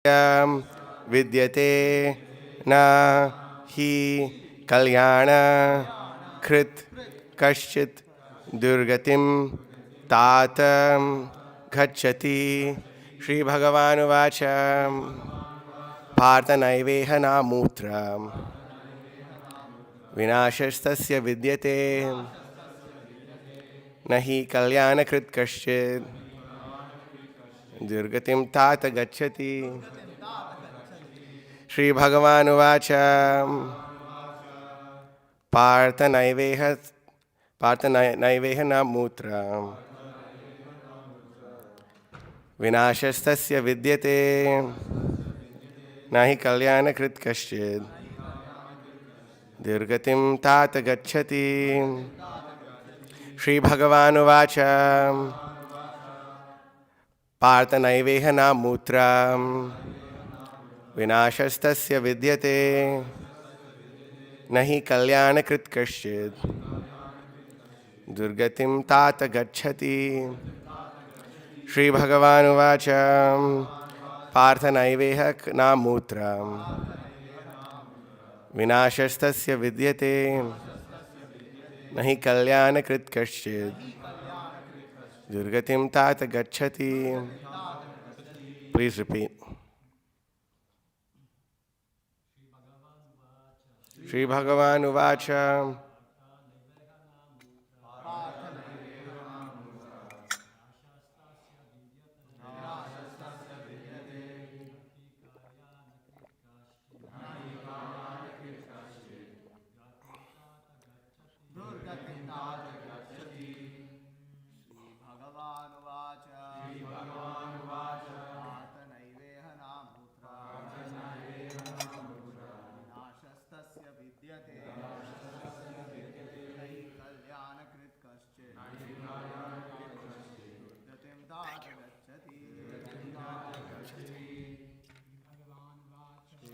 Yam vidyate na hi kalyana krit kashchit durgatim tatam gacchati. Shri Bhagavan Vacham Parthanaiveha Namutram Vinashastasya vidyate nahi kalyana krit kashchit durgatim tata gacchati. Shri Bhagavan Vacha Parthanaiveha Namutra Vinashastasya vidyate nahi kalyana krit kashchid dirgatim tata gacchati. Shri Bhagavan Vacha Parthanaiveha Namutra Vinashastasya vidyate nahi kalyana krit kashchid durgatim tata gacchati. Shri Bhagavan Vacha Parthanaiveha Namutra Vinashastasya vidyate nahi kalyana krit kashchid durgatim tata gacchati. Please repeat. Shri Bhagavan Vacha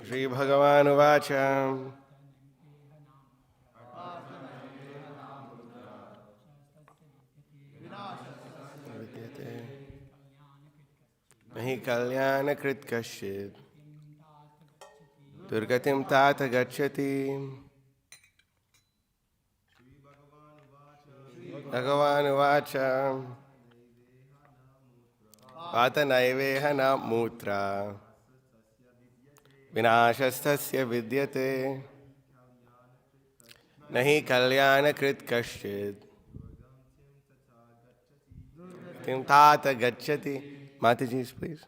Shri Bhagavan Vacha nahi kalyana krit kashchid durgatim tata gacchati. Bhagavan Vacha Parthanaiveha Namutra Vinashastasya vidyate nahi kalyana krit kashchid tim tata gacchati. Mataji's, please.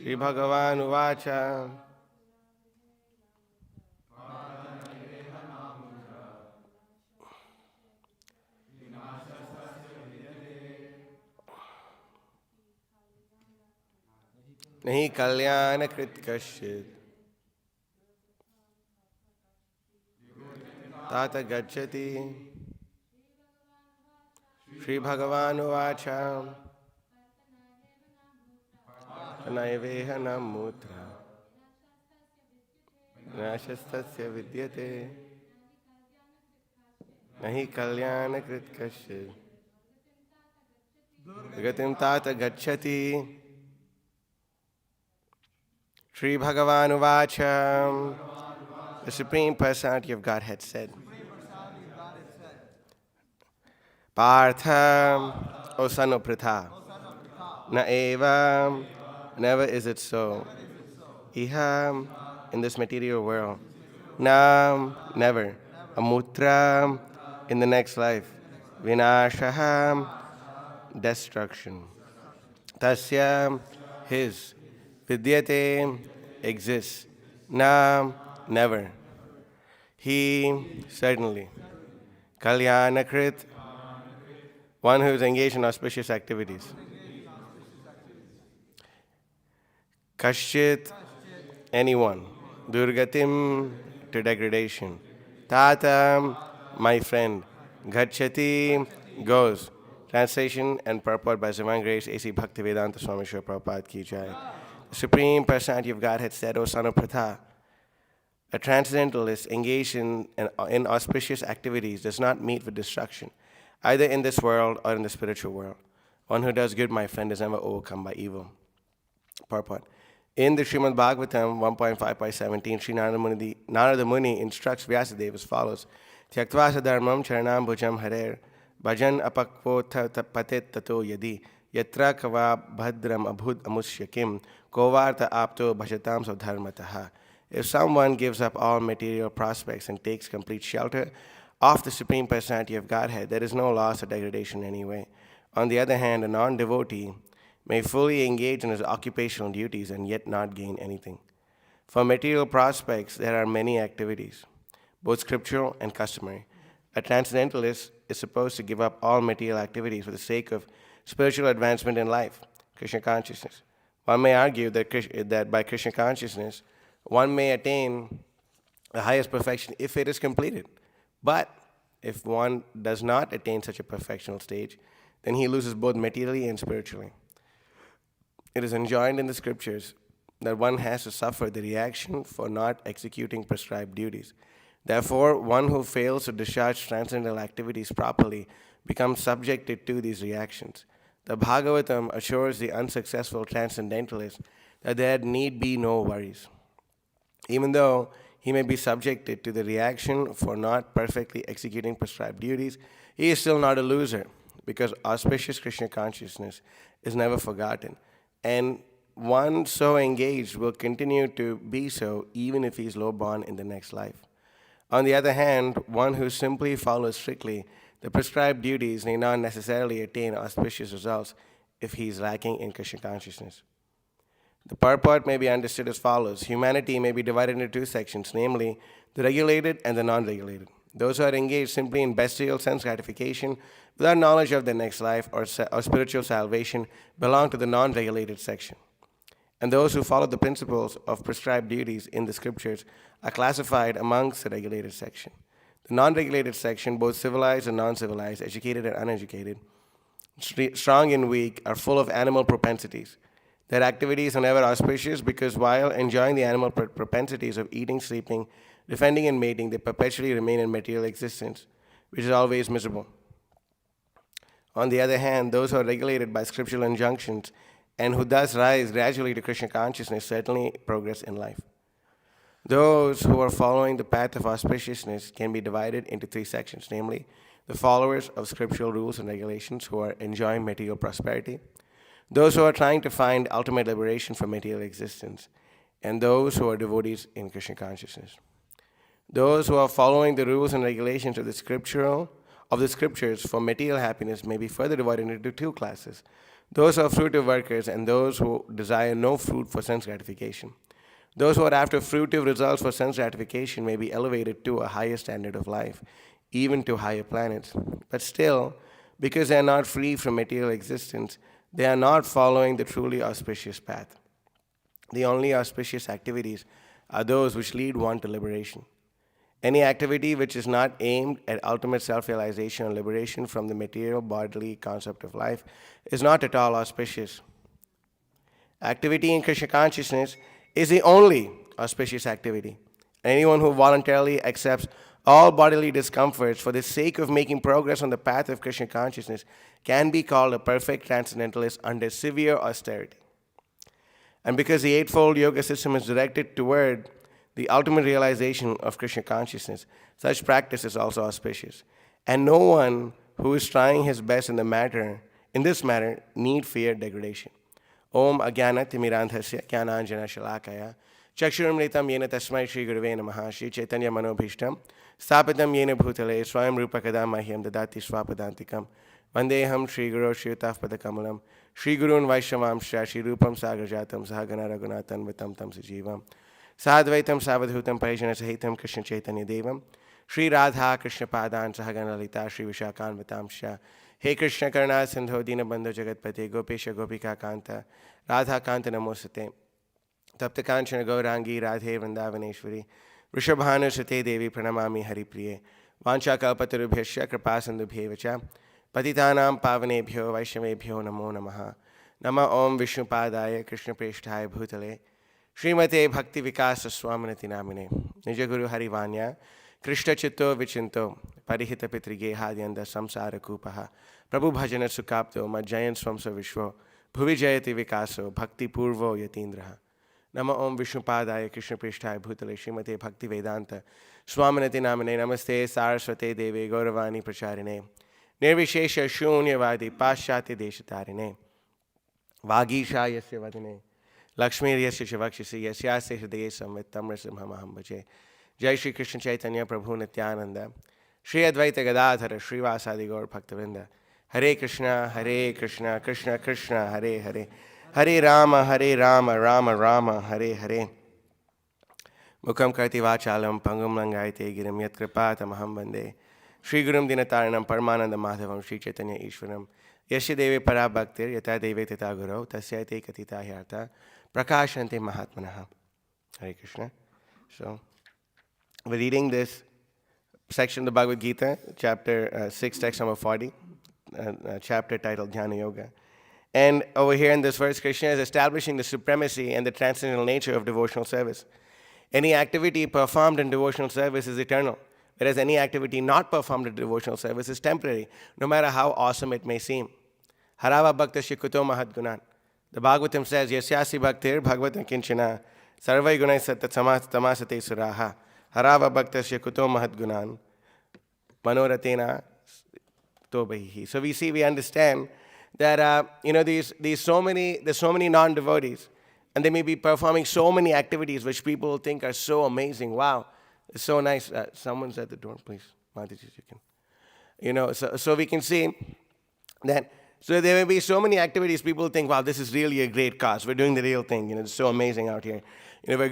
Shri Bhagavan Vacha nahi kalyana krit kashchid tata gacchati. Shri Bhagavan Vacha Naiveha Namutra Vinashastasya vidyate nahi kalyana krit kashchid durgatim tata gacchati. Shri Bhagavan Vacha the Supreme Personality of Godhead said, Partha, O son of Pritha, na eva, never is it so. Iha, in this material world. Na, never. Amutra, in the next life. Vinashaha, destruction. Tasya, his. Vidyate, exists. Na, never. He, certainly. Kalyanakrit, one who is engaged in auspicious activities. Kashchit, anyone. Durgatim, to degradation. Tatam, my friend. Gacchati, goes. Translation and purport by Divine Grace A.C. Bhaktivedanta Swami Srila Prabhupada Ki Jai. The Supreme Personality of Godhead said, O son of Pritha, a transcendentalist engaged in auspicious activities does not meet with destruction, either in this world or in the spiritual world. One who does good, my friend, is never overcome by evil. Purport. In the Srimad Bhagavatam 1.5.17, Sri Narada Muni instructs Vyasadeva as follows: Tyaktva dharmam charanam bhujam harer bhajan apakvo patet tato yadi yatra kava bhadram abhud amushyakim kovarta apto bhajatam sadharmataha. If someone gives up all material prospects and takes complete shelter of the Supreme Personality of Godhead, there is no loss or degradation anyway. On the other hand, a non-devotee may fully engage in his occupational duties and yet not gain anything. For material prospects, there are many activities, both scriptural and customary. A transcendentalist is supposed to give up all material activities for the sake of spiritual advancement in life, Krishna consciousness. One may argue that by Krishna consciousness, one may attain the highest perfection if it is completed. But if one does not attain such a perfectional stage, then he loses both materially and spiritually. It is enjoined in the scriptures that one has to suffer the reaction for not executing prescribed duties. Therefore, one who fails to discharge transcendental activities properly becomes subjected to these reactions. The Bhagavatam assures the unsuccessful transcendentalist that there need be no worries. Even though he may be subjected to the reaction for not perfectly executing prescribed duties, he is still not a loser, because auspicious Krishna consciousness is never forgotten. And one so engaged will continue to be so even if he is low-born in the next life. On the other hand, one who simply follows strictly the prescribed duties may not necessarily attain auspicious results if he is lacking in Krishna consciousness. The purport may be understood as follows. Humanity may be divided into two sections, namely the regulated and the non-regulated. Those who are engaged simply in bestial sense gratification without knowledge of the next life or spiritual salvation belong to the non-regulated section. And those who follow the principles of prescribed duties in the scriptures are classified amongst the regulated section. The non-regulated section, both civilized and non-civilized, educated and uneducated, strong and weak, are full of animal propensities. Their activities are never auspicious because while enjoying the animal propensities of eating, sleeping, defending, and mating, they perpetually remain in material existence, which is always miserable. On the other hand, those who are regulated by scriptural injunctions and who thus rise gradually to Krishna consciousness certainly progress in life. Those who are following the path of auspiciousness can be divided into three sections, namely the followers of scriptural rules and regulations who are enjoying material prosperity, those who are trying to find ultimate liberation from material existence, and those who are devotees in Krishna consciousness. Those who are following the rules and regulations of the scriptures for material happiness may be further divided into two classes: those who are fruitive workers and those who desire no fruit for sense gratification. Those who are after fruitive results for sense gratification may be elevated to a higher standard of life, even to higher planets. But still, because they are not free from material existence, they are not following the truly auspicious path. The only auspicious activities are those which lead one to liberation. Any activity which is not aimed at ultimate self-realization or liberation from the material bodily concept of life is not at all auspicious. Activity in Krishna consciousness is the only auspicious activity. Anyone who voluntarily accepts all bodily discomforts for the sake of making progress on the path of Krishna consciousness can be called a perfect transcendentalist under severe austerity. And because the Eightfold Yoga system is directed toward the ultimate realization of Krishna consciousness, such practice is also auspicious. And no one who is trying his best in this matter, need fear degradation. Om Ajnanatimirandhasya Jnananjana Shalakaya Chakshurumritam Yena Tasmai Shri Gurave Namaha Shri Chaitanya Manobhishtam Stapitam Yena Bhutale Swayam Rupakadam Mahyam Dadati Swapadantikam Vandeham Shri Guru Shri Utafpadakamalam Shri Gurun Vaishnavam Shri Rupam Sagarjatam Sahagana Raghunathan Vitam Tam Sajivam Sadvaitam Savadhutam Parijana Sahitam Krishna Chaitanya Devam Shri Radha Krishna Padan Sahagana Lita Shri Vishakan Vitam Shah He Krishna Karna Sindho Dina Bandhu Jagatpati Gopesha Gopika Kanta Radha Kanta Namosate Tapta Kanchana Gaurangi Radhe Vrindavaneshwari Vrishabhanu Sate Devi Pranamami Hari Priye Vancha Kalpatarubhyasya Kripasindubhyevacha Patitanam Pavanebhyo Vaishnavebhyo Namo Namaha Nama Om Vishnupadaya Krishna Preshthaya Bhutale Srimate Bhakti Vikasa Swaminati Namine Nija Guru Harivanya Krishna Chitto Vichinto, Parihita Pitrigehadyanda Samsara Kupaha, Prabhu Bhajana Sukapto, Majjayan Swamsa Vishwo, Bhuvi Jayati Vikaso, Bhakti Purvo Yatindraha. Nama Om Vishnupadaya Krishna Prishthaya Bhutale Srimate Bhakti Vedanta Swaminati Namane Namaste Saraswate Deve Gauravani Pracharine Nirvishesha Shunyavadi Paschati Deshatarine Vagisha Yasya Vadine Lakshmi Yasya Shavakshisi Yasyasya Hridaye Samvit Tamrasimhamaham Bhaje Jai Shri Krishna Chaitanya Prabhu Nityananda Shri Advaita Gadadhara Srivasadi Gaur Bhaktavinda Hare Krishna Krishna Krishna Hare Hare Hare Rama Rama Rama Hare Hare Mukam Karti Vachalam Pangum Langaite Girim Yat Kripata Maham Bande Shri Gurum Dinataranam Paramananda Madhavam Shri Chaitanya Ishwaram Yasya Deve Parabhaktir Yata Deve Tata Guru Tasyate Katita Hyarta Prakashante Mahatmanaha. Hare Krishna. So, we're reading this section of the Bhagavad Gita, chapter 6, text number 40, chapter titled Jnana Yoga. And over here in this verse, Krishna is establishing the supremacy and the transcendental nature of devotional service. Any activity performed in devotional service is eternal, whereas any activity not performed in devotional service is temporary, no matter how awesome it may seem. Harava bhakta shikuto mahadgunan. The Bhagavatam says, Yasyasi bhaktir bhagavatam kinchana sarvai gunai satat tamasate suraha. Harava bhakta shikuto mahadgunan manoratena tobahi. So we understand that there's so many non-devotees, and they may be performing so many activities which people think are so amazing. Wow, it's so nice. Someone's at the door, please. Mataji, you can. So we can see that. So there may be so many activities people think, wow, this is really a great cause. We're doing the real thing. It's so amazing out here. We're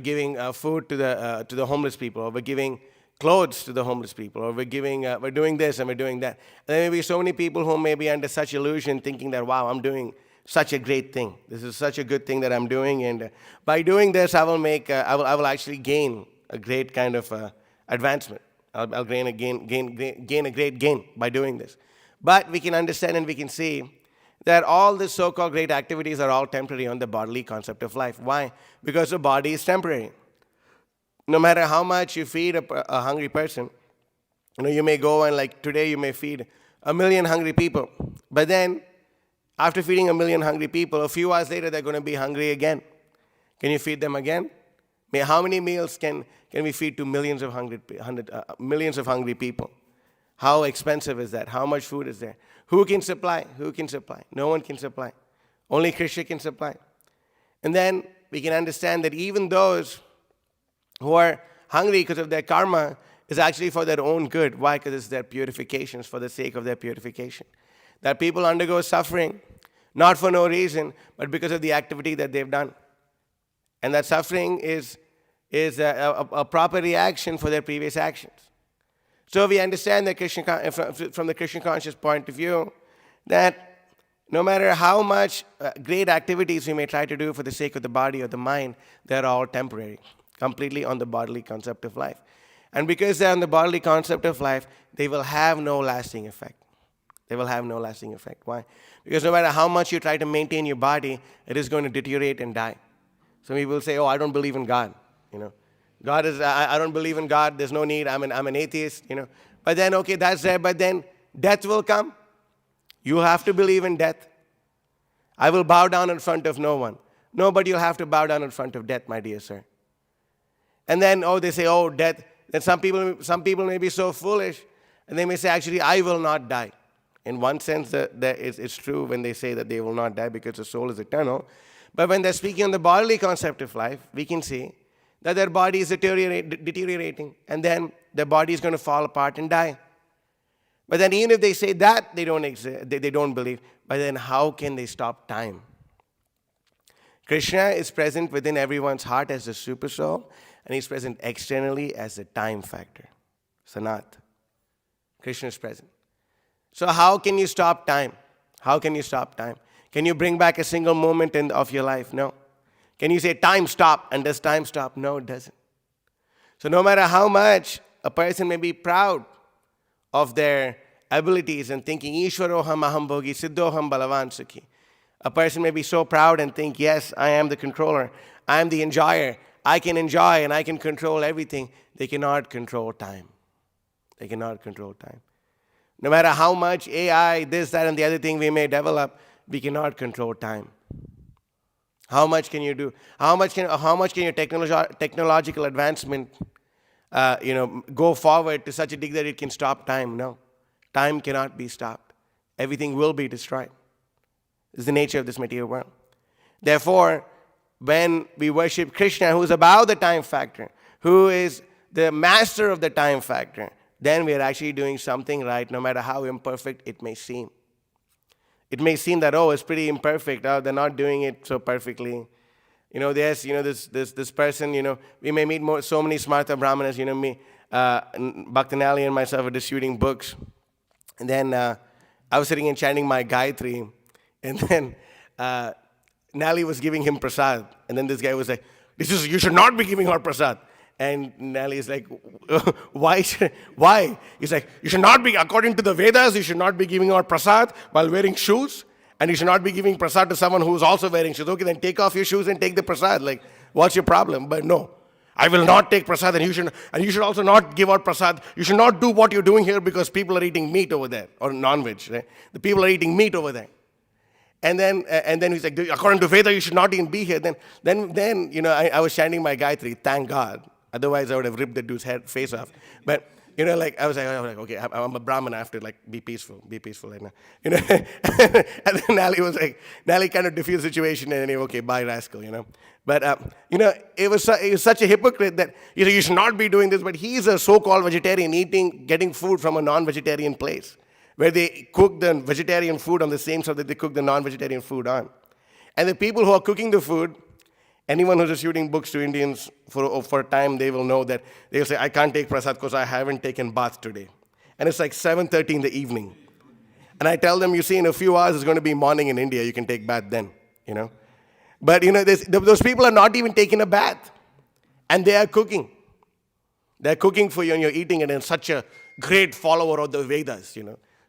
giving food to the homeless people, or we're giving clothes to the homeless people, or we're doing this and we're doing that. And there may be so many people who may be under such illusion, thinking that, wow, I'm doing such a great thing. This is such a good thing that I'm doing, and by doing this, I will actually gain a great kind of advancement. I'll gain a great gain by doing this. But we can understand and we can see that all the so-called great activities are all temporary on the bodily concept of life. Why? Because the body is temporary. No matter how much you feed a hungry person, you may go and like today you may feed 1 million hungry people. But then after feeding 1 million hungry people, a few hours later they're going to be hungry again. Can you feed them again? How many meals can we feed to millions of hungry people? How expensive is that? How much food is there? Who can supply? No one can supply. Only Krishna can supply. And then we can understand that even those who are hungry because of their karma is actually for their own good. Why? Because it's their purification, it's for the sake of their purification. That people undergo suffering, not for no reason, but because of the activity that they've done. And that suffering is a proper reaction for their previous actions. So we understand that from the Krishna conscious point of view, that no matter how much great activities we may try to do for the sake of the body or the mind, they're all temporary. Completely on the bodily concept of life. And because they're on the bodily concept of life, they will have no lasting effect. Why? Because no matter how much you try to maintain your body, it is going to deteriorate and die. Some people say, oh, I don't believe in God. God is, I don't believe in God, there's no need, I'm an atheist, But then, okay, that's there, but then death will come. You have to believe in death. I will bow down in front of no one. No, but you'll have to bow down in front of death, my dear sir. And then, they say, death. Then some people may be so foolish, and they may say, actually, I will not die. In one sense, it's true when they say that they will not die because the soul is eternal. But when they're speaking on the bodily concept of life, we can see that their body is deteriorating, and then their body is going to fall apart and die. But then even if they say that, they don't believe. But then how can they stop time? Krishna is present within everyone's heart as the super soul, and he's present externally as the time factor. Sanat. Krishna is present. So how can you stop time? Can you bring back a single moment of your life? No. Can you say time stop, and does time stop? No, it doesn't. So no matter how much a person may be proud of their abilities and thinking, Ishwaroham aham bhogi, siddhoham balavan sukhi. A person may be so proud and think, yes, I am the controller. I am the enjoyer. I can enjoy and I can control everything. They cannot control time. They cannot control time. No matter how much AI, this, that, and the other thing we may develop, we cannot control time. How much can you do? How much can your technological advancement, go forward to such a degree that it can stop time? No, time cannot be stopped. Everything will be destroyed. This is the nature of this material world. Therefore, when we worship Krishna, who is above the time factor, who is the master of the time factor, then we are actually doing something right, no matter how imperfect it may seem. It may seem that, it's pretty imperfect. Oh, they're not doing it so perfectly. This person, we may meet so many smarta brahmanas, me, Bhaktanali and myself are distributing books. And then I was sitting and chanting my Gayatri. And then Nali was giving him prasad. And then this guy was like, you should not be giving her prasad. And Nali is like, why? He's like, you should not be, according to the Vedas, you should not be giving her prasad while wearing shoes. And you should not be giving prasad to someone who is also wearing shoes. Okay, then take off your shoes and take the prasad. Like, what's your problem? But no, I will not take prasad, and you should also not give out prasad. You should not do what you're doing here because people are eating meat over there, or non-veg, right? The people are eating meat over there. And then he's like, according to Veda, you should not even be here. Then I was chanting my Gayatri, thank God. Otherwise, I would have ripped the dude's face off. But, I was like, okay, I'm a Brahmin, I have to, be peaceful right now. And then Nali kind of diffused the situation, and then, okay, bye, rascal, But, it was such a hypocrite that, you should not be doing this, but he's a so-called vegetarian getting food from a non-vegetarian place, where they cook the vegetarian food on the same stuff that they cook the non-vegetarian food on. And the people who are cooking the food, anyone who's distributing books to Indians for a time, they will know that they'll say, I can't take prasad because I haven't taken bath today. And it's like 7:30 in the evening. And I tell them, in a few hours, it's going to be morning in India. You can take bath then, But, those people are not even taking a bath. And they are cooking. They're cooking for you and you're eating it, and such a great follower of the Vedas,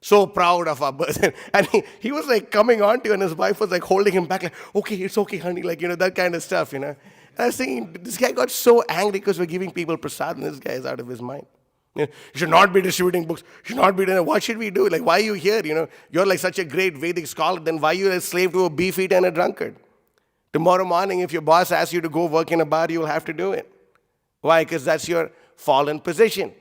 So proud of our birth. And he was coming on to you, and his wife was holding him back, okay, it's okay, honey, that kind of stuff, And I was thinking, this guy got so angry because we're giving people prasad, and this guy is out of his mind. You should not be distributing books. You should not be doing it. What should we do? Why are you here? You're such a great Vedic scholar, then why are you a slave to a beef eater and a drunkard? Tomorrow morning, if your boss asks you to go work in a bar, you'll have to do it. Why? Because that's your fallen position.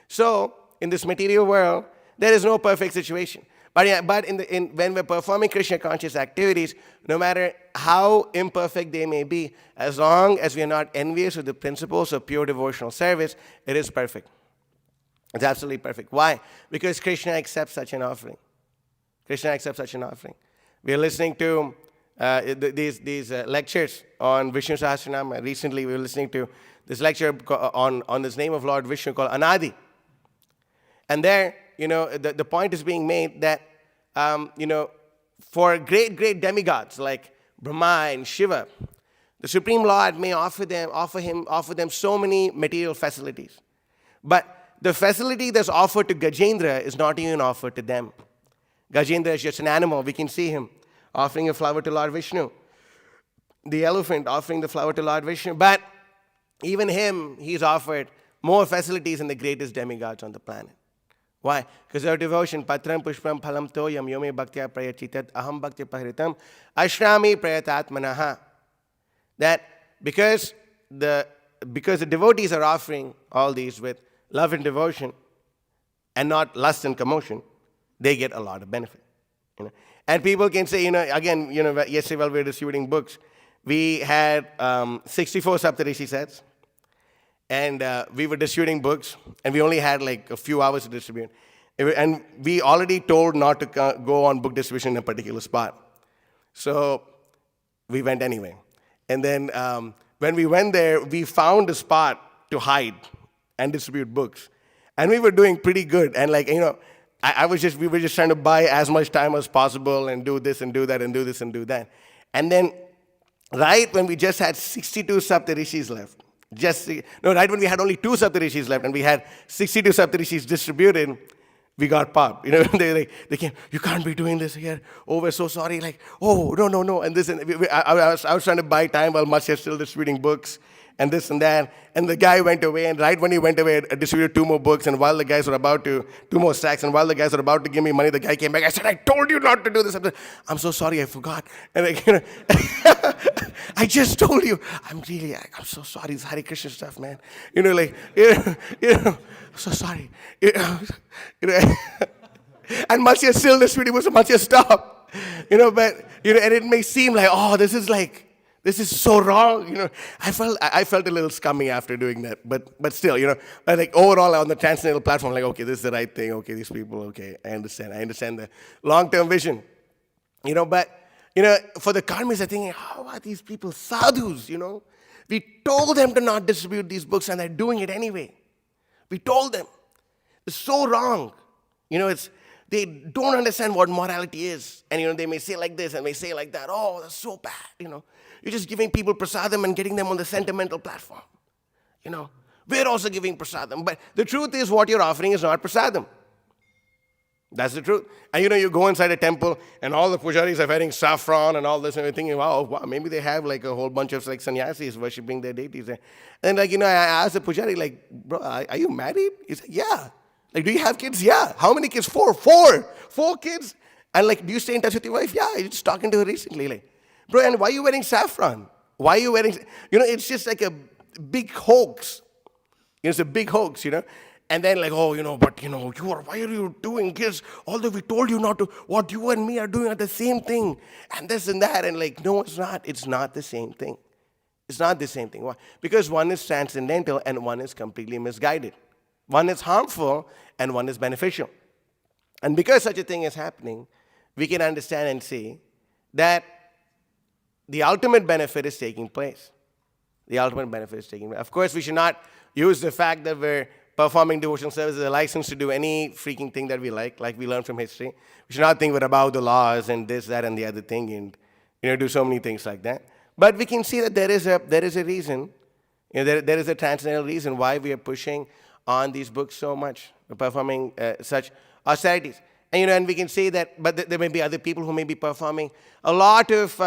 So, in this material world, there is no perfect situation. But when we're performing Krishna conscious activities, no matter how imperfect they may be, as long as we are not envious of the principles of pure devotional service, it is perfect. It's absolutely perfect. Why? Because Krishna accepts such an offering. Krishna accepts such an offering. We are listening to these lectures on Vishnu Sahasranama. Recently, we were listening to this lecture on this name of Lord Vishnu called Anadi. And there, the point is being made that, for great demigods like Brahma and Shiva, the Supreme Lord may offer them so many material facilities. But the facility that's offered to Gajendra is not even offered to them. Gajendra is just an animal. We can see him offering a flower to Lord Vishnu. The elephant offering the flower to Lord Vishnu. But even him, he's offered more facilities than the greatest demigods on the planet. Why? Because our devotion, patram pushpam phalam toyam yome bhaktya prayachitat aham bhakti pahritam ashrami prayatatmanaha. That because the devotees are offering all these with love and devotion and not lust and commotion, they get a lot of benefit. And people can say, again, yesterday while we were distributing books, we had 64 Saptarishi sets. And we were distributing books, and we only had a few hours to distribute. And we already told not to go on book distribution in a particular spot. So we went anyway. And then when we went there, we found a spot to hide and distribute books. And we were doing pretty good. And we were just trying to buy as much time as possible and do this and do that and do this and do that. And then right when we just had 62 Saptarishis left, right when we had only 2 Saptarishis left and we had 62 Saptarishis distributed, we got popped. They came, you can't be doing this here. Oh, we're so sorry. Like, oh, no. And this, and I was trying to buy time while Masya is still distributing books and this and that. And the guy went away, and right when he went away, I distributed 2 more books, and while the guys were about to, 2 more stacks, and while the guys were about to give me money, the guy came back. I said, I told you not to do this. I'm so sorry, I forgot. And I just told you. I'm so sorry. It's Hare Krishna stuff, man. I'm so sorry. And Masya still distributing books, so Masya stop. But and it may seem like, oh, this is so wrong. I felt a little scummy after doing that, but still, like overall on the Transcendental platform, like, okay, this is the right thing. Okay, these people, okay, I understand the long-term vision. But for the karmis, I think, how are these people sadhus? We told them to not distribute these books, and they're doing it anyway. We told them. It's so wrong. They don't understand what morality is. And, they may say like this and may say like that. Oh, that's so bad, You're just giving people prasadam and getting them on the sentimental platform. We're also giving prasadam. But the truth is what you're offering is not prasadam. That's the truth. And, you go inside a temple and all the pujaris are wearing saffron and all this, and you're thinking, wow, maybe they have like a whole bunch of like sannyasis worshipping their deities. And I asked the pujari, like, bro, are you married? He's like, yeah. Like, do you have kids? Yeah. How many kids? 4 kids. And like, do you stay in touch with your wife? Yeah, I was just talking to her recently. Like, bro, and why are you wearing saffron? Why are you wearing, it's just like a big hoax. It's a big hoax, And then like, oh, but why are you doing this? Although we told you not to, what you and me are doing are the same thing. And this and that. And like, no, it's not. It's not the same thing. It's not the same thing. Why? Because one is transcendental and one is completely misguided. One is harmful and one is beneficial. And because such a thing is happening, we can understand and see that the ultimate benefit is taking place. The ultimate benefit is taking place. Of course, we should not use the fact that we're performing devotional service as a license to do any freaking thing that we like we learned from history. We should not think we're above the laws and this, that, and the other thing, and do so many things like that. But we can see that there is a reason, there is a transcendental reason why we are pushing on these books so much, performing such austerities. And we can say that, but there may be other people who may be performing a lot of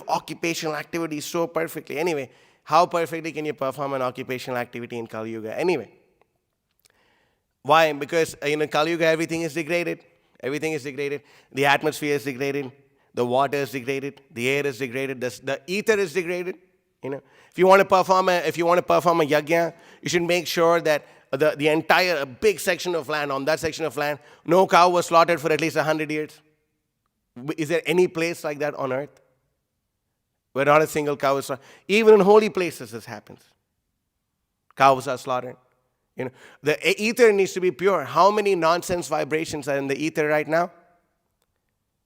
occupational activities so perfectly. Anyway, how perfectly can you perform an occupational activity in Kali Yuga? Anyway, why? Because in Kali Yuga everything is degraded. Everything is degraded. The atmosphere is degraded. The water is degraded. The air is degraded. The ether is degraded. If you want to perform a yajna, you should make sure that the entire big section of land, on that section of land, no cow was slaughtered for at least 100 years. Is there any place like that on earth where not a single cow is slaughtered? Even in holy places this happens. Cows are slaughtered. The ether needs to be pure. How many nonsense vibrations are in the ether right now?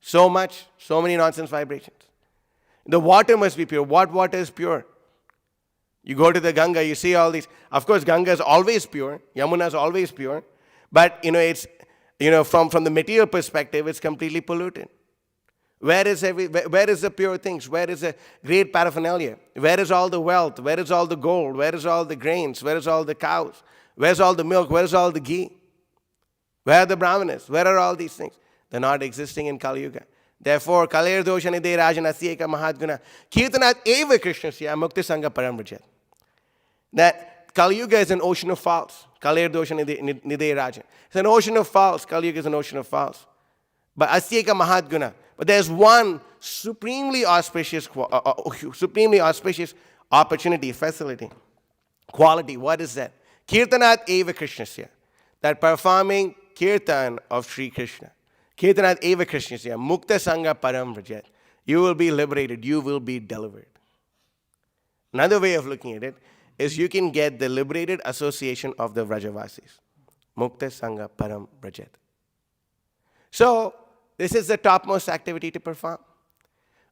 So many nonsense vibrations. The water must be pure. What water is pure? You go to the Ganga, you see all these. Of course, Ganga is always pure. Yamuna is always pure. But, it's, from the material perspective, it's completely polluted. Where is the pure things? Where is the great paraphernalia? Where is all the wealth? Where is all the gold? Where is all the grains? Where is all the cows? Where's all the milk? Where is all the ghee? Where are the brahmanas? Where are all these things? They're not existing in Kali Yuga. Therefore, kaler doshani de rajanasya eka mahatguna kirtanat eva krishnasya mukti sangha param vrajat. That Kali Yuga is an ocean of faults. Kaler doshani nide rajan. It's an ocean of faults. Kali Yuga is an ocean of faults. But asya eka mahatguna. But there's one supremely auspicious opportunity, facility, quality. What is that? Kirtanat eva krishnasya. That performing kirtan of Sri Krishna. Kirtanat eva krishnasya. Mukta sangha param vrajat. You will be liberated. You will be delivered. Another way of looking at it is you can get the liberated association of the Vrajavasis. Mukta sangha param vrajat. So, this is the topmost activity to perform.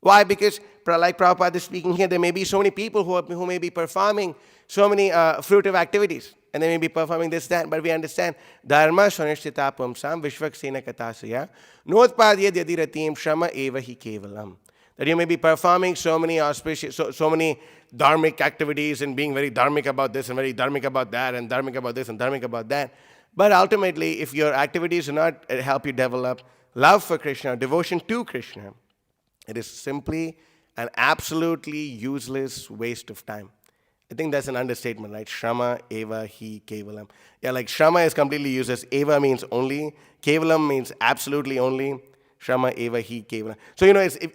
Why? Because, like Prabhupada is speaking here, there may be so many people who may be performing so many fruitive activities. And they may be performing this, that. But we understand, dharma swanishtita pumsam vishvaksena katasaya notpadyad yadiratim shrama eva hi kevalam. That you may be performing so many auspicious, so many dharmic activities and being very dharmic about this and very dharmic about that and dharmic about this and dharmic about that. But ultimately, if your activities do not help you develop love for Krishna, devotion to Krishna, it is simply an absolutely useless waste of time. I think that's an understatement, right? Shrama eva hi kevalam. Yeah, like Shrama is completely useless. Eva means only. Kevalam means absolutely only. Shrama eva hi kevalam. So,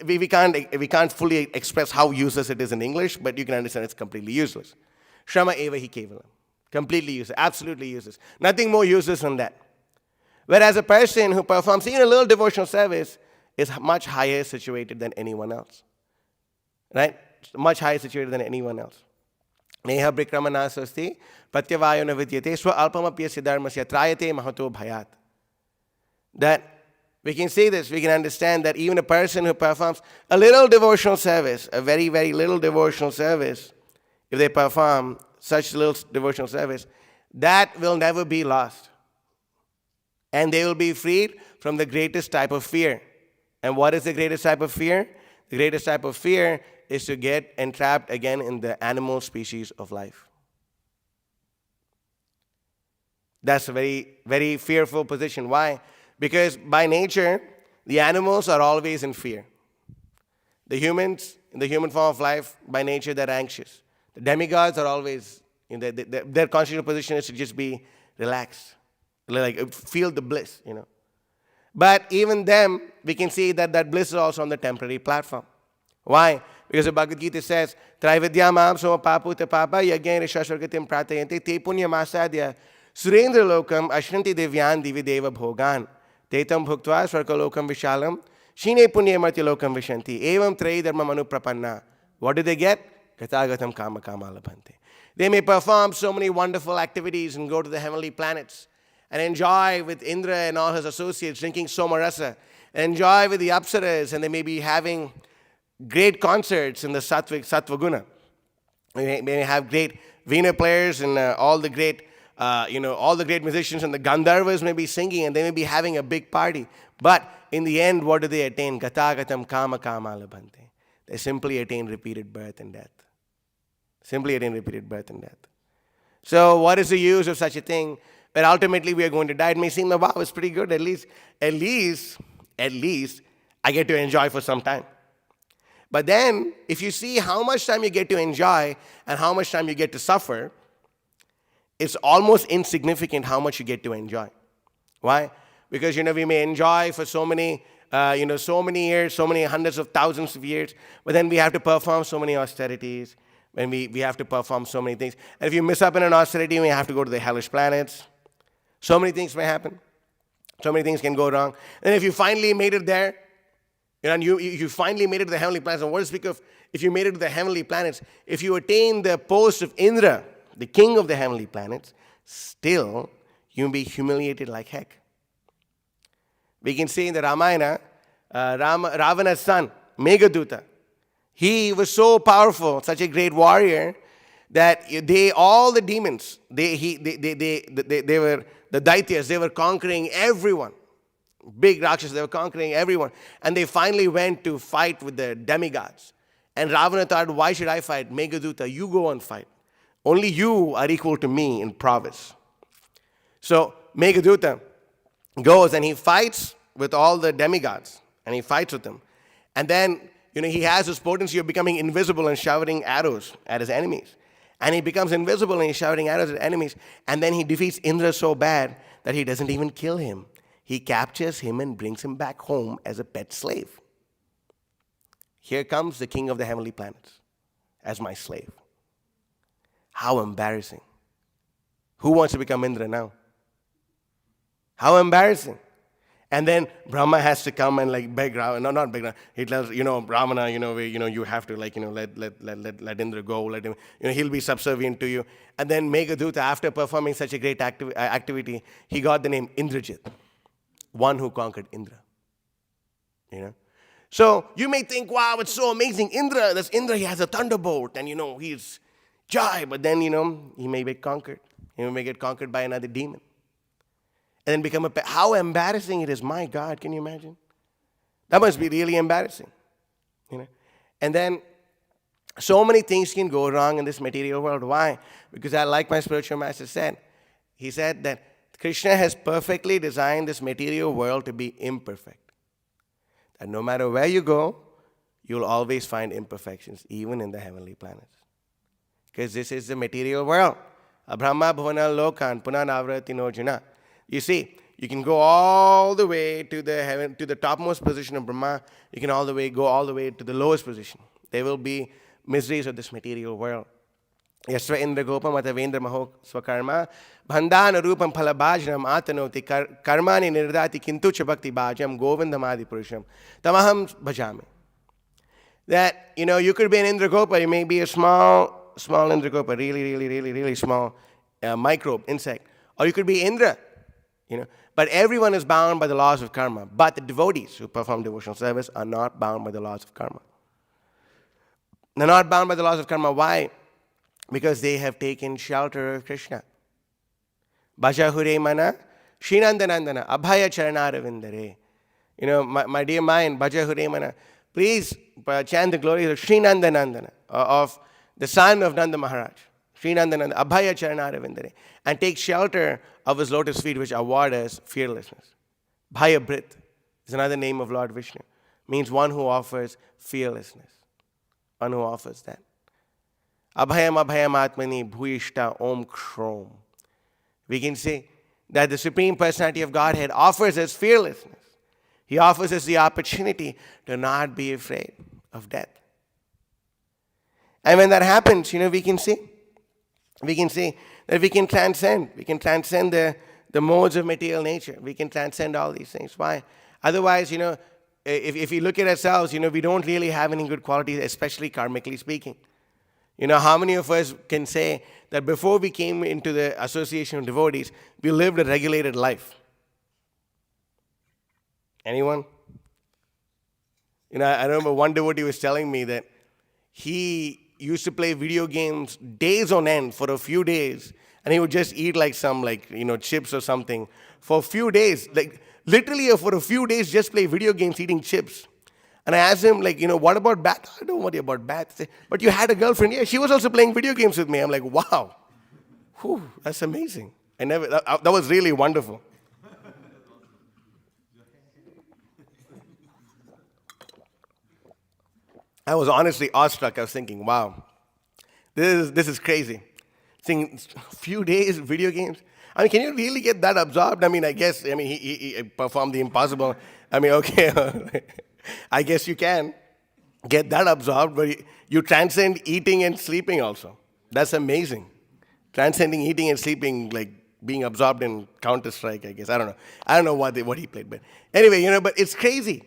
we can't fully express how useless it is in English, but you can understand it's completely useless. Shrama eva hi kevalam. Completely useless. Absolutely useless. Nothing more useless than that. Whereas a person who performs even a little devotional service is much higher situated than anyone else. Right? Much higher situated than anyone else. Neha brikramana swasti patyavayo na vidyate swa alpamapyasya dharmasya trayate mahato bhayat. That we can say this, we can understand that even a person who performs a little devotional service, a very, very little devotional service, if they perform such little devotional service, that will never be lost. And they will be freed from the greatest type of fear. And what is the greatest type of fear? The greatest type of fear is to get entrapped again in the animal species of life. That's a very, very fearful position. Why? Because by nature, the animals are always in fear. The humans, in the human form of life, by nature, they're anxious. The demigods are always, their constitutional position is to just be relaxed, like feel the bliss, But even them, we can see that bliss is also on the temporary platform. Why? Because the Bhagavad Gita says, Traividya mam soma paputa papa yagyan rishaswargatim pratayante te punya masadya surendra lokam ashranti devyan divideva bhogan tetam bhuktva swargalokam vishalam shine punya marti lokam vishanti evam trei dharma manu prapanna. What do they get? Gatagatam kama kama labhante. They may perform so many wonderful activities and go to the heavenly planets and enjoy with Indra and all his associates drinking somarasa, enjoy with the apsaras, and they may be having great concerts in the sattva guna. They may have great veena players and all the great musicians and the Gandharvas may be singing and they may be having a big party. But in the end, what do they attain? Gatagatam kama kama labhante. They simply attain repeated birth and death. Simply attain repeated birth and death. So what is the use of such a thing? But ultimately we are going to die. It may seem, wow, it's pretty good. At least, I get to enjoy for some time. But then, if you see how much time you get to enjoy and how much time you get to suffer, it's almost insignificant how much you get to enjoy. Why? Because, we may enjoy for so many years, so many hundreds of thousands of years, but then we have to perform so many austerities, and we have to perform so many things. And if you miss up in an austerity, you may have to go to the hellish planets. So many things may happen. So many things can go wrong. And if you finally made it there, and you finally made it to the heavenly planets, and what is speak of if you made it to the heavenly planets, if you attain the post of Indra, the king of the heavenly planets, still you'll be humiliated like heck. We can see in the Ramayana, Ravana's son, Meghaduta, he was so powerful, such a great warrior, that all the demons, they were the Daityas, they were conquering everyone. Big Rakshas, they were conquering everyone. And they finally went to fight with the demigods. And Ravana thought, why should I fight? Meghaduta, you go and fight. Only you are equal to me in prowess. So Meghaduta goes and he fights with all the demigods. And he fights with them. And then, he has this potency of becoming invisible and shouting arrows at his enemies. And he becomes invisible and he's shouting arrows at enemies. And then he defeats Indra so bad that he doesn't even kill him. He captures him and brings him back home as a pet slave. Here comes the king of the heavenly planets as my slave. How embarrassing. Who wants to become Indra now? How embarrassing. And then Brahma has to come and beg Ravana, no, not beg Ravana. He tells, Brahmana, you have to let Indra go, let him, he'll be subservient to you. And then Meghaduta, after performing such a great activity, he got the name Indrajit, one who conquered Indra. So you may think, wow, it's so amazing. Indra, he has a thunderbolt and, he's Jai. But then, he may be conquered. He may get conquered by another demon. And then become how embarrassing it is. My God, can you imagine? That must be really embarrassing. And then so many things can go wrong in this material world. Why? Because like my spiritual master said, he said that Krishna has perfectly designed this material world to be imperfect. And no matter where you go, you'll always find imperfections, even in the heavenly planets. Because this is the material world. Abrahma bhavana lokan punanavrati jana. You see, you can go all the way to the heaven, to the topmost position of Brahma. You can go all the way to the lowest position. There will be miseries of this material world. Yasva indra gopam atavendra maho swakarma bhandana rupam phalabhajnam atanoti karmani nirdati kintucha bhakti bhajam govindamadi purusham tamaham bhajami. That, you could be an Indragopa, you may be a small Indragopa, really small microbe, insect. Or you could be Indra, But everyone is bound by the laws of karma. But the devotees who perform devotional service are not bound by the laws of karma. They're not bound by the laws of karma. Why? Because they have taken shelter of Krishna. Bhaja hure mana, Srinandanandana, Abhaya Charanarvindare. My dear mind, Bhaja hure mana, please chant the glories of Srinandanandana, of the son of Nanda Maharaj. Srinandananda, Abhaya Charanarvindare. And take shelter of his lotus feet, which award us fearlessness. Bhaya Brit is another name of Lord Vishnu. Means one who offers fearlessness. One who offers that. Abhayam abhayam atmani bhuyishta om kshrom. We can say that the Supreme Personality of Godhead offers us fearlessness. He offers us the opportunity to not be afraid of death. And when that happens, we can see that we can transcend. We can transcend the modes of material nature. We can transcend all these things. Why? Otherwise, if we look at ourselves, we don't really have any good qualities, especially karmically speaking. How many of us can say that before we came into the association of devotees, we lived a regulated life? Anyone? I remember one devotee was telling me that he used to play video games days on end for a few days, and he would just eat some chips or something for a few days. Literally for a few days, just play video games eating chips. And I asked him, what about Beth? I don't worry about Beth. But you had a girlfriend? Yeah, she was also playing video games with me. I'm like, wow. Whew, that's amazing. That was really wonderful. I was honestly awestruck. I was thinking, wow, this is crazy. Seeing a few days video games. Can you really get that absorbed? I guess, he performed the impossible. Okay, I guess you can get that absorbed, but you transcend eating and sleeping also. That's amazing. Transcending eating and sleeping, being absorbed in Counter-Strike, I guess. I don't know what he played, but anyway, but it's crazy.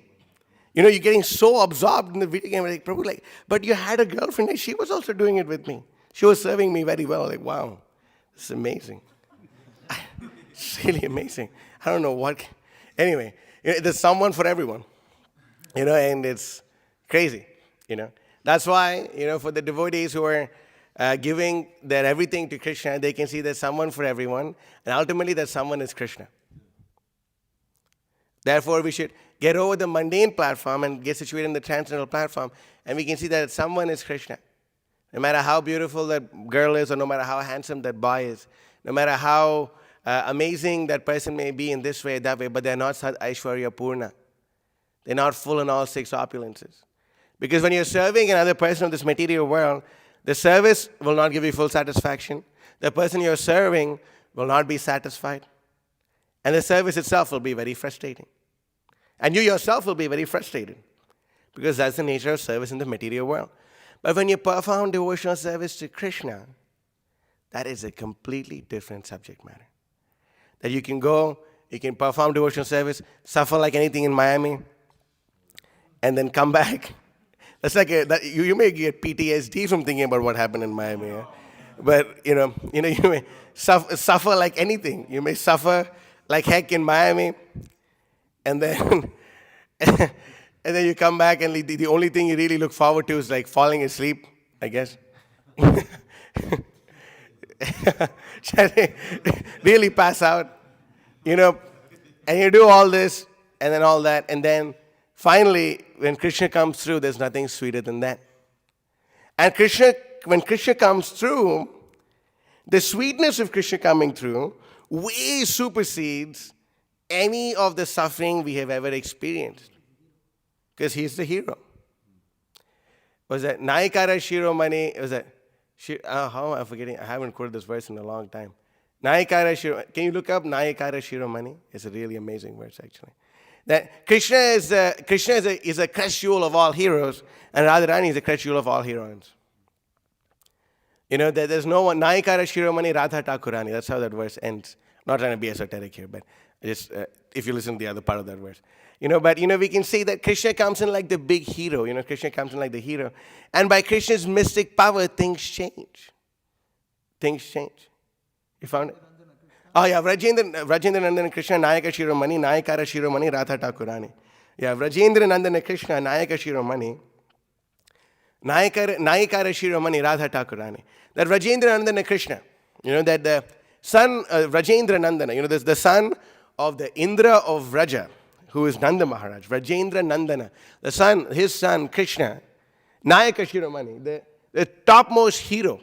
You're getting so absorbed in the video game, Prabhu, but you had a girlfriend, and she was also doing it with me. She was serving me very well. Wow, this is amazing. It's really amazing. I don't know what. Anyway, there's someone for everyone, and it's crazy, That's why, for the devotees who are giving their everything to Krishna, they can see there's someone for everyone, and ultimately that someone is Krishna. Therefore, we should get over the mundane platform and get situated in the transcendental platform, and we can see that someone is Krishna. No matter how beautiful that girl is, or no matter how handsome that boy is, no matter how amazing that person may be in this way, that way, but they're not Sat Aishwarya Purna. They're not full in all six opulences. Because when you're serving another person of this material world, the service will not give you full satisfaction. The person you're serving will not be satisfied. And the service itself will be very frustrating. And you yourself will be very frustrated. Because that's the nature of service in the material world. But when you perform devotional service to Krishna, that is a completely different subject matter. That you can go, you can perform devotional service, suffer like anything in Miami, and then come back. That's you may get PTSD from thinking about what happened in Miami. Yeah? But you may suffer like anything. You may suffer like heck in Miami, and then and then you come back, and the only thing you really look forward to is falling asleep, I guess. Really pass out, and you do all this and then all that, and then finally, when Krishna comes through, there's nothing sweeter than that. And when Krishna comes through, the sweetness of Krishna coming through way supersedes any of the suffering we have ever experienced. Because he's the hero. Was that Naikara Shiromani? Was that how am I forgetting? I haven't quoted this verse in a long time. Naikara Shiromani. Can you look up Naikara Shiromani? It's a really amazing verse, actually. That Krishna is a crest jewel of all heroes, and Radharani is a crest jewel of all heroines. You know, there's no one. Naikara Shiromani Radha Thakurani. That's how that verse ends. Not trying to be esoteric here, but just if you listen to the other part of that verse. You know, but, you know, we can say that Krishna comes in like the big hero. You know, Krishna comes in like the hero. And by Krishna's mystic power, things change. Things change. You found it? Oh, yeah, Vrajendra Nandana Krishna, Nayaka Shiromani, Nayakara Shiromani, Radha Thakurani. Yeah, Vrajendra Nandana Krishna, Nayaka Shiromani, Nayakara Shiromani, Radha Thakurani. That Vrajendra Nandana Krishna, you know, that the son, Vrajendra Nandana, you know, there's the son of the Indra of Vraja, who is Nanda Maharaj, Vrajendra Nandana, the son, his son, Krishna, Nayaka Shiromani, the topmost hero.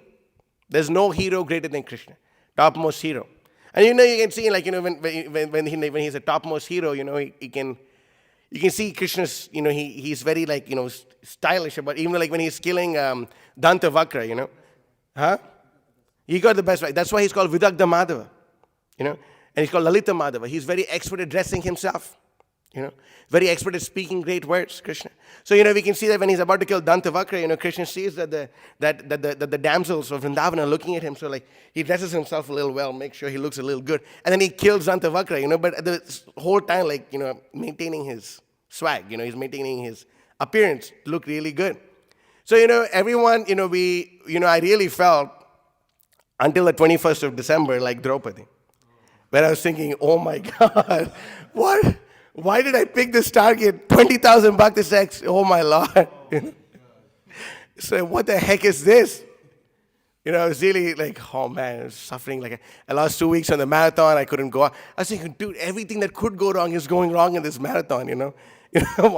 There's no hero greater than Krishna, topmost hero. And you know, you can see, like, you know, when he's a topmost hero, you know, you can see Krishna's, you know, he's very, like, you know, stylish about, even like when he's killing Dantavakra, you know. Huh? He got the best right. That's why he's called Vidagdha Madhava, you know. And he's called Lalita Madhava. He's very expert at dressing himself, you know. Very expert at speaking great words, Krishna. So, you know, we can see that when he's about to kill Dantavakra, you know, Krishna sees that the damsels of Vrindavan are looking at him. So, like, he dresses himself a little well, make sure he looks a little good. And then he kills Dantavakra, you know, but at the whole time, like, you know, maintaining his swag, you know, he's maintaining his appearance to look really good. So, you know, everyone, you know, I really felt until the 21st of December, like Draupadi, where I was thinking, oh my God, what? Why did I pick this target? 20,000 bhakti stacks. Oh my Lord. You know? So what the heck is this? You know, I was really like, oh man, I was suffering. Like, I lost 2 weeks on the marathon. I couldn't go out. I was thinking, dude, everything that could go wrong is going wrong in this marathon, you know. You know,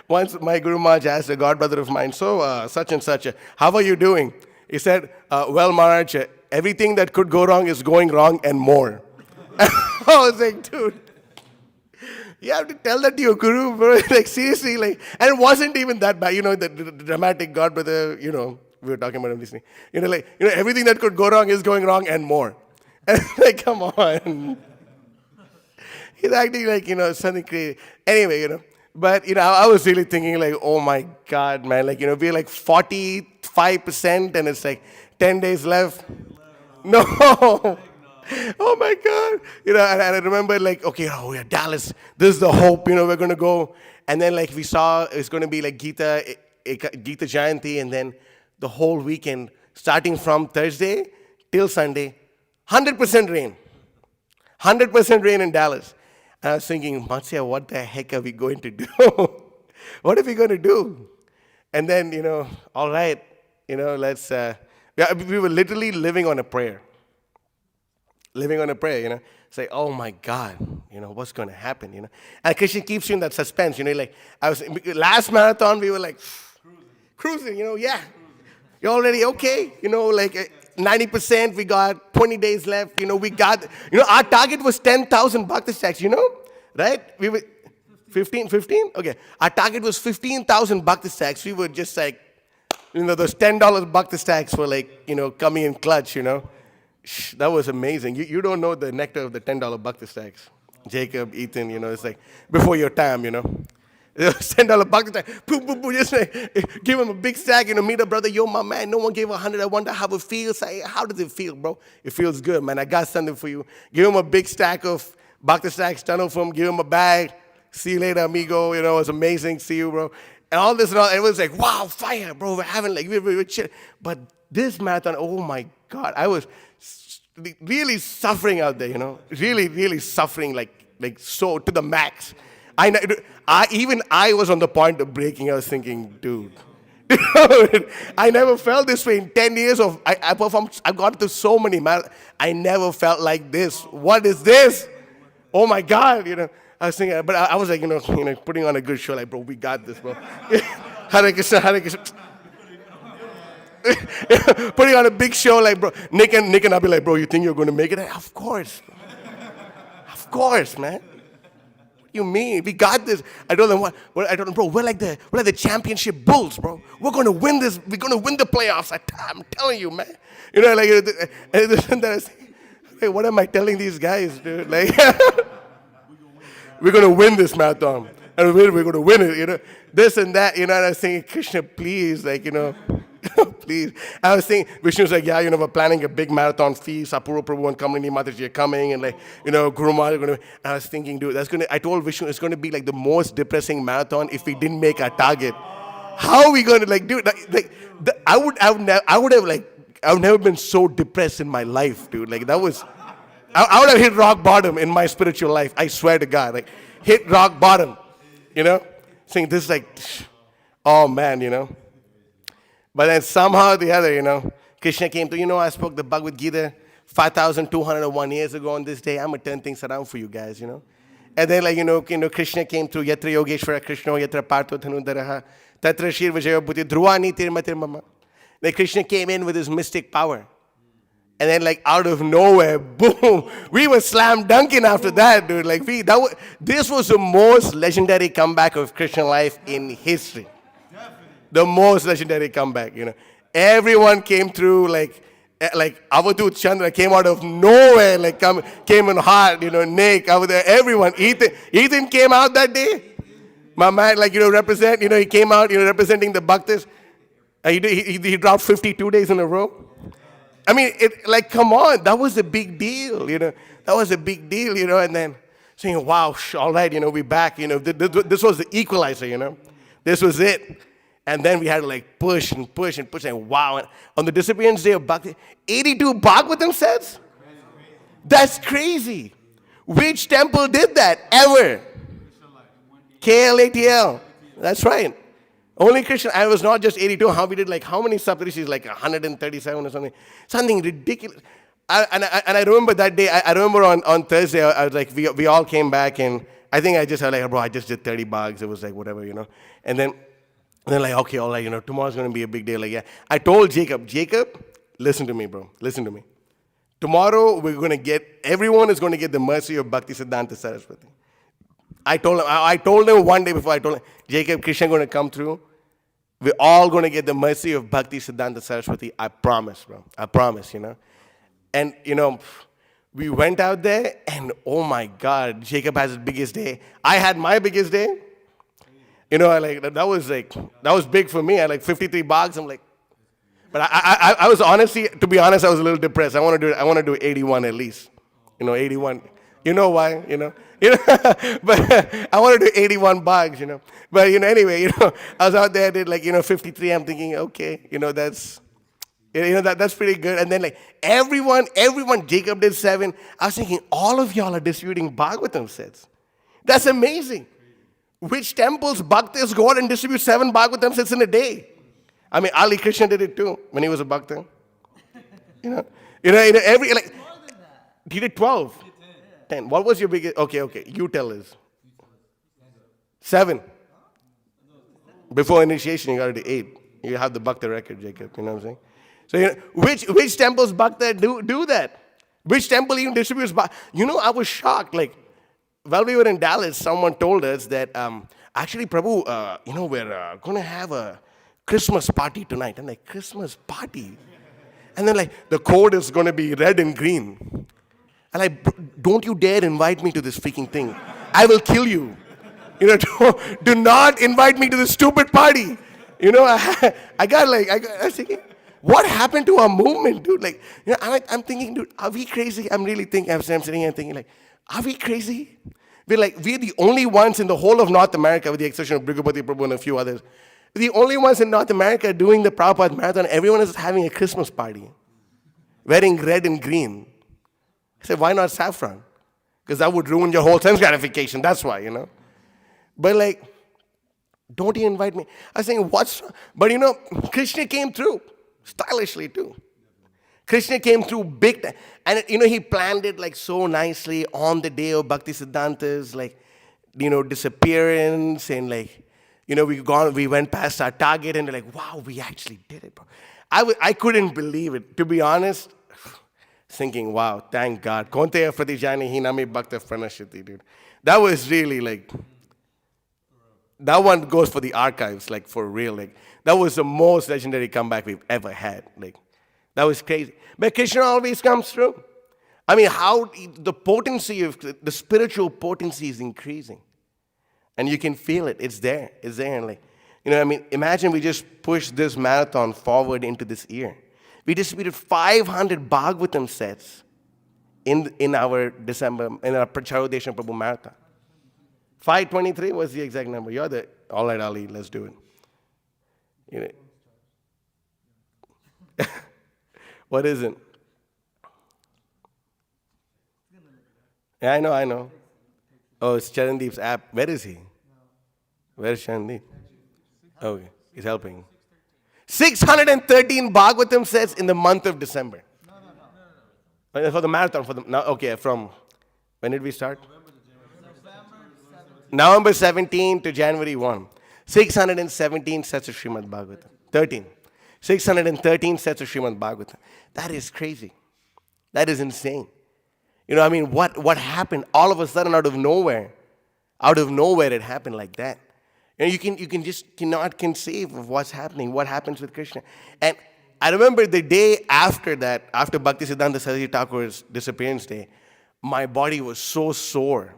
once my Guru Maharaj asked a godbrother of mine, so such and such, how are you doing? He said, well, Maharaj, everything that could go wrong is going wrong and more. I was like, dude, you have to tell that to your guru, bro. Like, seriously, like, and it wasn't even that bad. You know, the dramatic godbrother, you know, we were talking about him listening. You know, like, you know, everything that could go wrong is going wrong and more. And like, come on. He's acting like, you know, something crazy. Anyway, you know, but, you know, I was really thinking like, oh my God, man. Like, you know, we're like 45% and it's like 10 days left. No. Oh my God. You know, and I remember like, okay, oh yeah, Dallas, this is the hope, you know, we're going to go. And then like we saw it's going to be like Gita Jayanti, and then the whole weekend, starting from Thursday till Sunday, 100% rain. 100% rain in Dallas. And I was thinking, Mahotsaha, what the heck are we going to do? What are we going to do? And then, you know, all right, you know, let's, we were literally living on a prayer. Living on a prayer, you know. It's like, oh my God, you know, what's going to happen, you know. And Krishna keeps you in that suspense, you know, like, last marathon, we were like, cruising, you know, yeah. You're already okay, you know, like 90%, we got 20 days left, you know, we got, you know, our target was 10,000 bhakti stacks, you know, right? We were 15? Okay. Our target was 15,000 bhakti stacks. We were just like, you know, those $10 bhakti stacks were like, you know, coming in clutch, you know. That was amazing. You don't know the nectar of the $10 bhakti stacks. Jacob, Ethan, you know, it's like before your time, you know. $10 bhakti stack. Boom, boom, boom. Just like, give him a big stack, you know, meet a brother. Yo, my man, no one gave 100. I wonder how it feels. How does it feel, bro? It feels good, man. I got something for you. Give him a big stack of bhakti stacks, tunnel for him. Give him a bag. See you later, amigo. You know, it was amazing. See you, bro. And all this and all. Everyone's like, wow, fire, bro. We're having like, we're chill. But this marathon, oh my God. I was really suffering out there, you know, really, really suffering, like so to the max. I was on the point of breaking. I was thinking, dude, I never felt this way in 10 years of, I performed, I got to so many, I never felt like this. What is this? Oh my God, you know, I was thinking, but I was like, you know, putting on a good show, like, bro, we got this, bro. Hare Krishna, Hare Krishna. Putting on a big show, like, bro, Nick and I'll be like, bro, you think you're going to make it? Of course. Of course, man. You mean we got this? I told them I told them, bro, we're like the championship bulls, bro. We're gonna win this. We're gonna win the playoffs. I'm telling you, man. You know, like, and then I was thinking, hey, what am I telling these guys, dude? Like, we're gonna win this marathon, and we're gonna win it. You know, this and that. You know, and I was thinking, Krishna, please, like, you know. Please. I was thinking, Vishnu's like, yeah, you know, we're planning a big marathon feast. Apurva Prabhu and Kamini Mataji are coming, and like, you know, Guru Maharaj are going to. I was thinking, dude, I told Vishnu it's going to be like the most depressing marathon if we didn't make our target. How are we going to, like, dude, I would have never been so depressed in my life, dude. Like, that was, I would have hit rock bottom in my spiritual life. I swear to God, like, hit rock bottom, you know, saying this, like, oh man, you know. But then somehow or the other, you know, Krishna came to, you know, I spoke the Bhagavad Gita 5,201 years ago on this day. I'm going to turn things around for you guys, you know. And then, like, you know, Krishna came through, Yatra Yogeshwara Krishna, Yatra Partho Dhanudaraha, Tatra Shir Vijaya Bhuti, Dhruvani Tirma Tirmama. Then Krishna came in with his mystic power. And then, like, out of nowhere, boom, we were slam dunking after that, dude. Like, this was the most legendary comeback of Krishna Life in history. The most legendary comeback, you know. Everyone came through, like Avadut Chandra came out of nowhere, like came in hot, you know, Nick, over there, everyone. Ethan came out that day. My man, like, you know, he came out, you know, representing the Bhaktas. He dropped 52 days in a row. I mean, like, come on, that was a big deal, you know. That was a big deal, you know, and then saying, wow, all right, you know, we're back, you know. This was the equalizer, you know. This was it. And then we had to, like, push and push and push. And wow, and on the disappearance day of Bhakti, 82 Bhagavatam sets? That's crazy. Which temple did that ever? KLATL. That's right. Only Krishna. And it was not just 82. How we did, like, how many Saptarishis? Like 137 or something. Something ridiculous. And I remember that day, I remember on Thursday, I was like, we all came back. And I think I just had, like, bro, I just did 30 bucks. It was like, whatever, you know. And then like, okay, all right, you know, tomorrow's going to be a big day. Like, yeah. I told Jacob, listen to me, bro. Listen to me. Tomorrow, everyone is going to get the mercy of Bhakti Siddhanta Saraswati. I told him one day before, I told him, Jacob, Krishna is going to come through. We're all going to get the mercy of Bhakti Siddhanta Saraswati. I promise, bro. I promise, you know. And, you know, we went out there, and oh my God, Jacob has his biggest day. I had my biggest day. You know, that was big for me. I had like 53 bucks. I'm like, but I was honestly, to be honest, I was a little depressed. I want to do 81 at least. You know, 81. You know why? You know, but I want to do 81 bucks. You know, but you know, anyway, you know, I was out there, I did, like, you know, 53. I'm thinking, okay, you know, that's pretty good. And then, like, everyone, Jacob did 7. I was thinking, all of y'all are distributing Bhagavatam sets. That's amazing. Which temples Bhaktas go out and distribute 7 Bhagavatam sets in a day? I mean, Ali Krishna did it too when he was a Bhakta. You know, every, like, he did 12. 10. What was your biggest? Okay, you tell us. 7. Before initiation, you got to do 8. You have the Bhakta record, Jacob. You know what I'm saying? So, you know, which temples Bhakta do that? Which temple even distributes Bhakta? You know, I was shocked, like, while we were in Dallas, someone told us that, actually, Prabhu, you know, we're going to have a Christmas party tonight. I'm like, Christmas party? And then, like, the code is going to be red and green. I'm like, don't you dare invite me to this freaking thing. I will kill you. You know, do not invite me to this stupid party. You know, I was thinking, what happened to our movement, dude? Like, you know, I'm thinking, dude, are we crazy? I'm really thinking, I'm sitting here thinking, like, are we crazy? We're the only ones in the whole of North America, with the exception of Brigupati Prabhu and a few others. We're the only ones in North America doing the Prabhupada Marathon. Everyone is having a Christmas party, wearing red and green. I said, why not saffron? Because that would ruin your whole sense gratification. That's why, you know. But, like, don't you invite me? I was saying, but, you know, Krishna came through stylishly too. Krishna came through big time. And, you know, he planned it, like, so nicely on the day of Bhakti Siddhanta's, like, you know, disappearance. And, like, you know, we went past our target, and they're like, wow, we actually did it, bro. I couldn't believe it. To be honest, Thinking, wow, thank God. Konteya Pratijani Hinami Bhakta Pranashati, dude. That was really like, that one goes for the archives, like for real. Like, that was the most legendary comeback we've ever had. Like, that was crazy. But Krishna always comes through. I mean, how the potency of the spiritual potency is increasing. And you can feel it. It's there. It's there. And like, I mean, imagine we just push this marathon forward into this year. We distributed 500 Bhagavatam sets in our Carudesna Prabhu marathon. 523 was the exact number. You're the, all right, Ali, let's do it. What is it? Yeah, I know. Oh, it's Charandeep's app. Where is he? Where is Charandeep? Okay, he's helping. 613 Bhagavatam sets in the month of December. For the marathon, from when did we start? November 17 to January 1. 617 sets of Srimad Bhagavatam. 13. 613 sets of Srimad Bhagavatam. That is crazy. That is insane. I mean, what happened? All of a sudden, out of nowhere, it happened like that. You can just cannot conceive of what's happening, what happens with Krishna. And I remember the day after that, after Bhaktisiddhanta Saraswati Thakur's disappearance day, my body was so sore.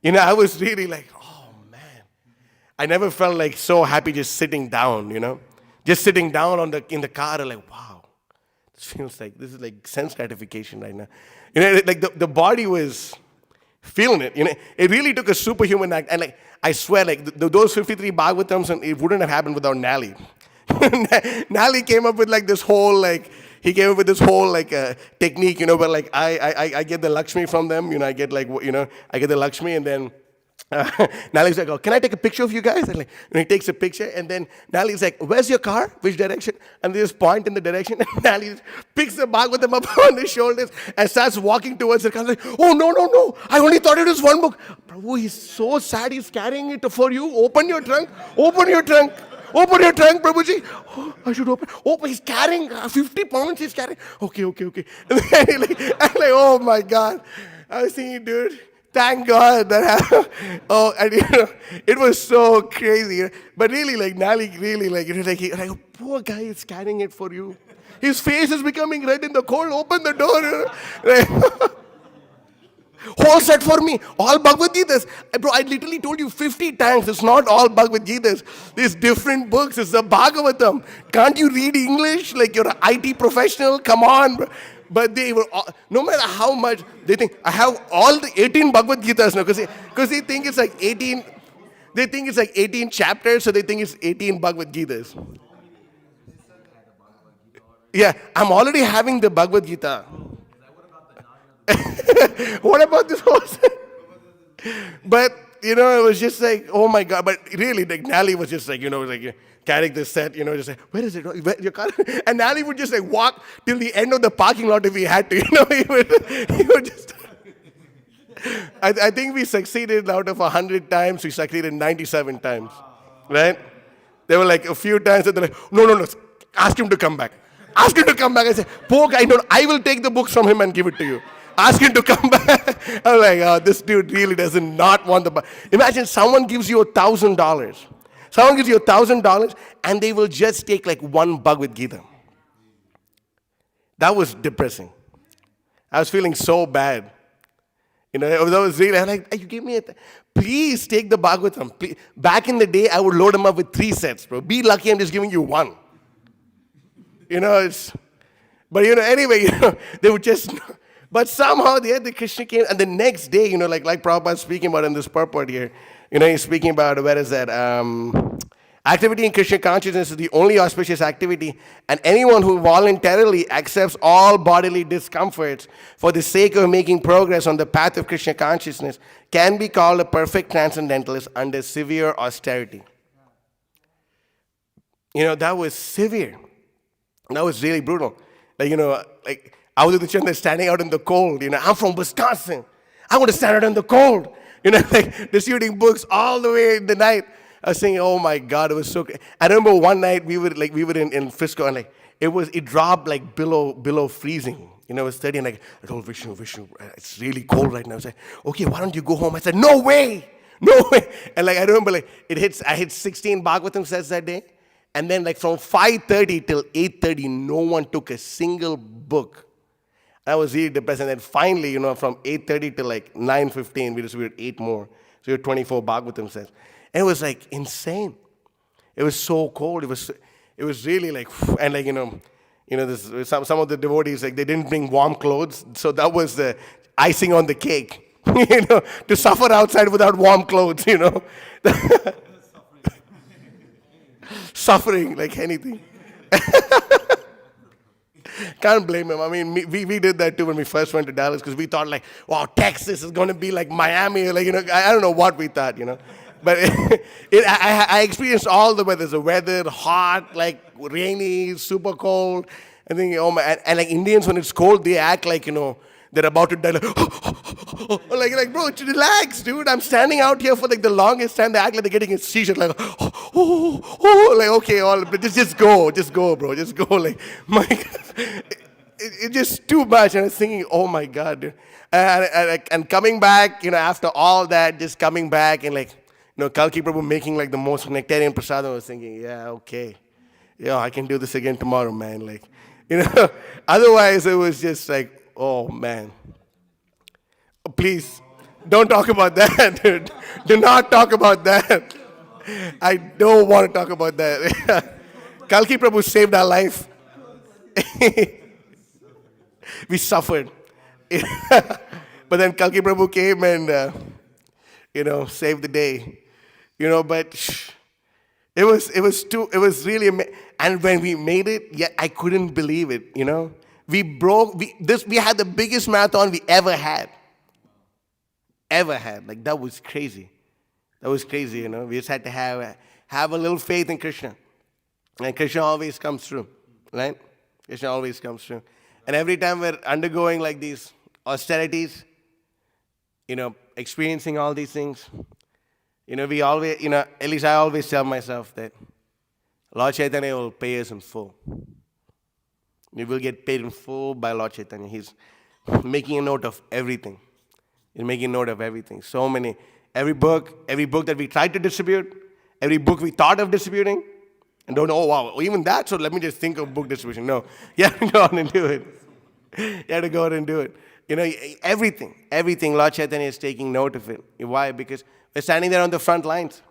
I was really like, oh man. I never felt like so happy just sitting down, Just sitting down in the car and like, wow. This is like sense gratification right now. Like the body was feeling it. It really took a superhuman act. And like, I swear, like those 53 Bhagavatams, and it wouldn't have happened without Nally. Nally came up with like this whole technique, where like I get the Lakshmi from them, I get the Lakshmi, and then Nally's like, oh, can I take a picture of you guys? And he takes a picture, and then Nally's like, where's your car? Which direction? And they just point in the direction, and Nally picks the Bhagavatam up on his shoulders and starts walking towards the car. Like, oh, no, I only thought it was one book. Prabhu, he's so sad, he's carrying it for you. Open your trunk, Prabhuji. Oh, I should open. Oh, he's carrying 50 pounds, he's carrying. Okay. And then I'm like, oh my God. I was thinking, dude, thank God that happened. Oh, and it was so crazy. But really, like, Nally, really, like, poor guy is carrying it for you. His face is becoming red in the cold. Open the door. Whole set for me. All Bhagavad Gitas. Bro, I literally told you 50 times. It's not all Bhagavad Gitas. There's different books. It's the Bhagavatam. Can't you read English? Like you're an IT professional? Come on, bro. But they were, no matter how much, they think, I have all the 18 Bhagavad Gitas now. Because they think it's like 18, they think it's like 18 chapters, so they think it's 18 Bhagavad Gitas. Yeah, I'm already having the Bhagavad Gita. What about this horse? But, it was just like, oh my God. But really, like, Nally was just like, carrying this set, just like, where is it? Where, your car? And Nally would just like walk till the end of the parking lot if he had to, he would just. I think we succeeded out of 100 times, we succeeded 97 times, right? There were like a few times that they're like, no, ask him to come back. I said, poor guy, no, I will take the books from him and give it to you. Ask him to come back. I'm like, oh, this dude really does not want the book. Imagine someone gives you $1,000. Someone gives you $1,000 and they will just take like one Bhagavad Gita. That was depressing. I was feeling so bad. That was really, I'm like, you give me please take the Bhagavatam. Please. Back in the day, I would load them up with 3 sets, bro. Be lucky I'm just giving you 1. But anyway, they would just, but somehow the Krishna came, and the next day, like Prabhupada speaking about in this purport here, he's speaking about, where is that? Activity in Krishna consciousness is the only auspicious activity, and anyone who voluntarily accepts all bodily discomforts for the sake of making progress on the path of Krishna consciousness can be called a perfect transcendentalist under severe austerity. That was severe. That was really brutal. Like Avadhuta Chandra standing out in the cold. I'm from Wisconsin. I want to stand out in the cold. Like distributing books all the way in the night. I was saying, oh my God, it was so great. I remember one night we were in Frisco, and like it dropped like below freezing. I was 30 and like, I told Vishnu, it's really cold right now. I was like, okay, why don't you go home? I said, no way. And like, I remember like, I hit 16 Bhagavatam sets that day. And then like from 5:30 till 8:30, no one took a single book. I was really depressed. And then finally, from 8:30 to like 9:15, we distributed 8 more. So we had 24 Bhagavatam sets. And it was like insane. It was so cold. It was really like, and like, this, some of the devotees, like they didn't bring warm clothes. So that was the icing on the cake, to suffer outside without warm clothes, Suffering like anything. Can't blame him. I mean, we did that too when we first went to Dallas because we thought like, wow, Texas is going to be like Miami. Like, I don't know what we thought, But I experienced all the weathers. The weather, hot, like rainy, super cold. I think, oh my, and like Indians, when it's cold, they act like, they're about to die. Like, bro, relax, dude. I'm standing out here for like the longest time. They act like they're getting a seizure. Like, like, okay, but just go, bro. Just go. Like, my God. It's just too much. And I was thinking, oh my God, dude. And coming back, after all that, just coming back and like, Kalki Prabhu making like the most nectarian prasadam, I was thinking, yeah, okay. Yeah, I can do this again tomorrow, man. Like, otherwise it was just like, oh man. Please, don't talk about that, dude. Do not talk about that. I don't want to talk about that. Kalki Prabhu saved our life. We suffered. But then Kalki Prabhu came and, saved the day. But it was really amazing. And when we made it, yeah, I couldn't believe it, We had the biggest marathon we ever had. Like, that was crazy. We just had to have a little faith in Krishna. And Krishna always comes through, right? Krishna always comes through. And every time we're undergoing like these austerities, experiencing all these things, we always, at least I always tell myself that Lord Chaitanya will pay us in full. We will get paid in full by Lord Chaitanya. He's making a note of everything. So many, every book that we tried to distribute, every book we thought of distributing, and don't know, oh wow, even that, so let me just think of book distribution. No, you have to go out and do it. Everything, Lord Chaitanya is taking note of it. Why? Because we're standing there on the front lines.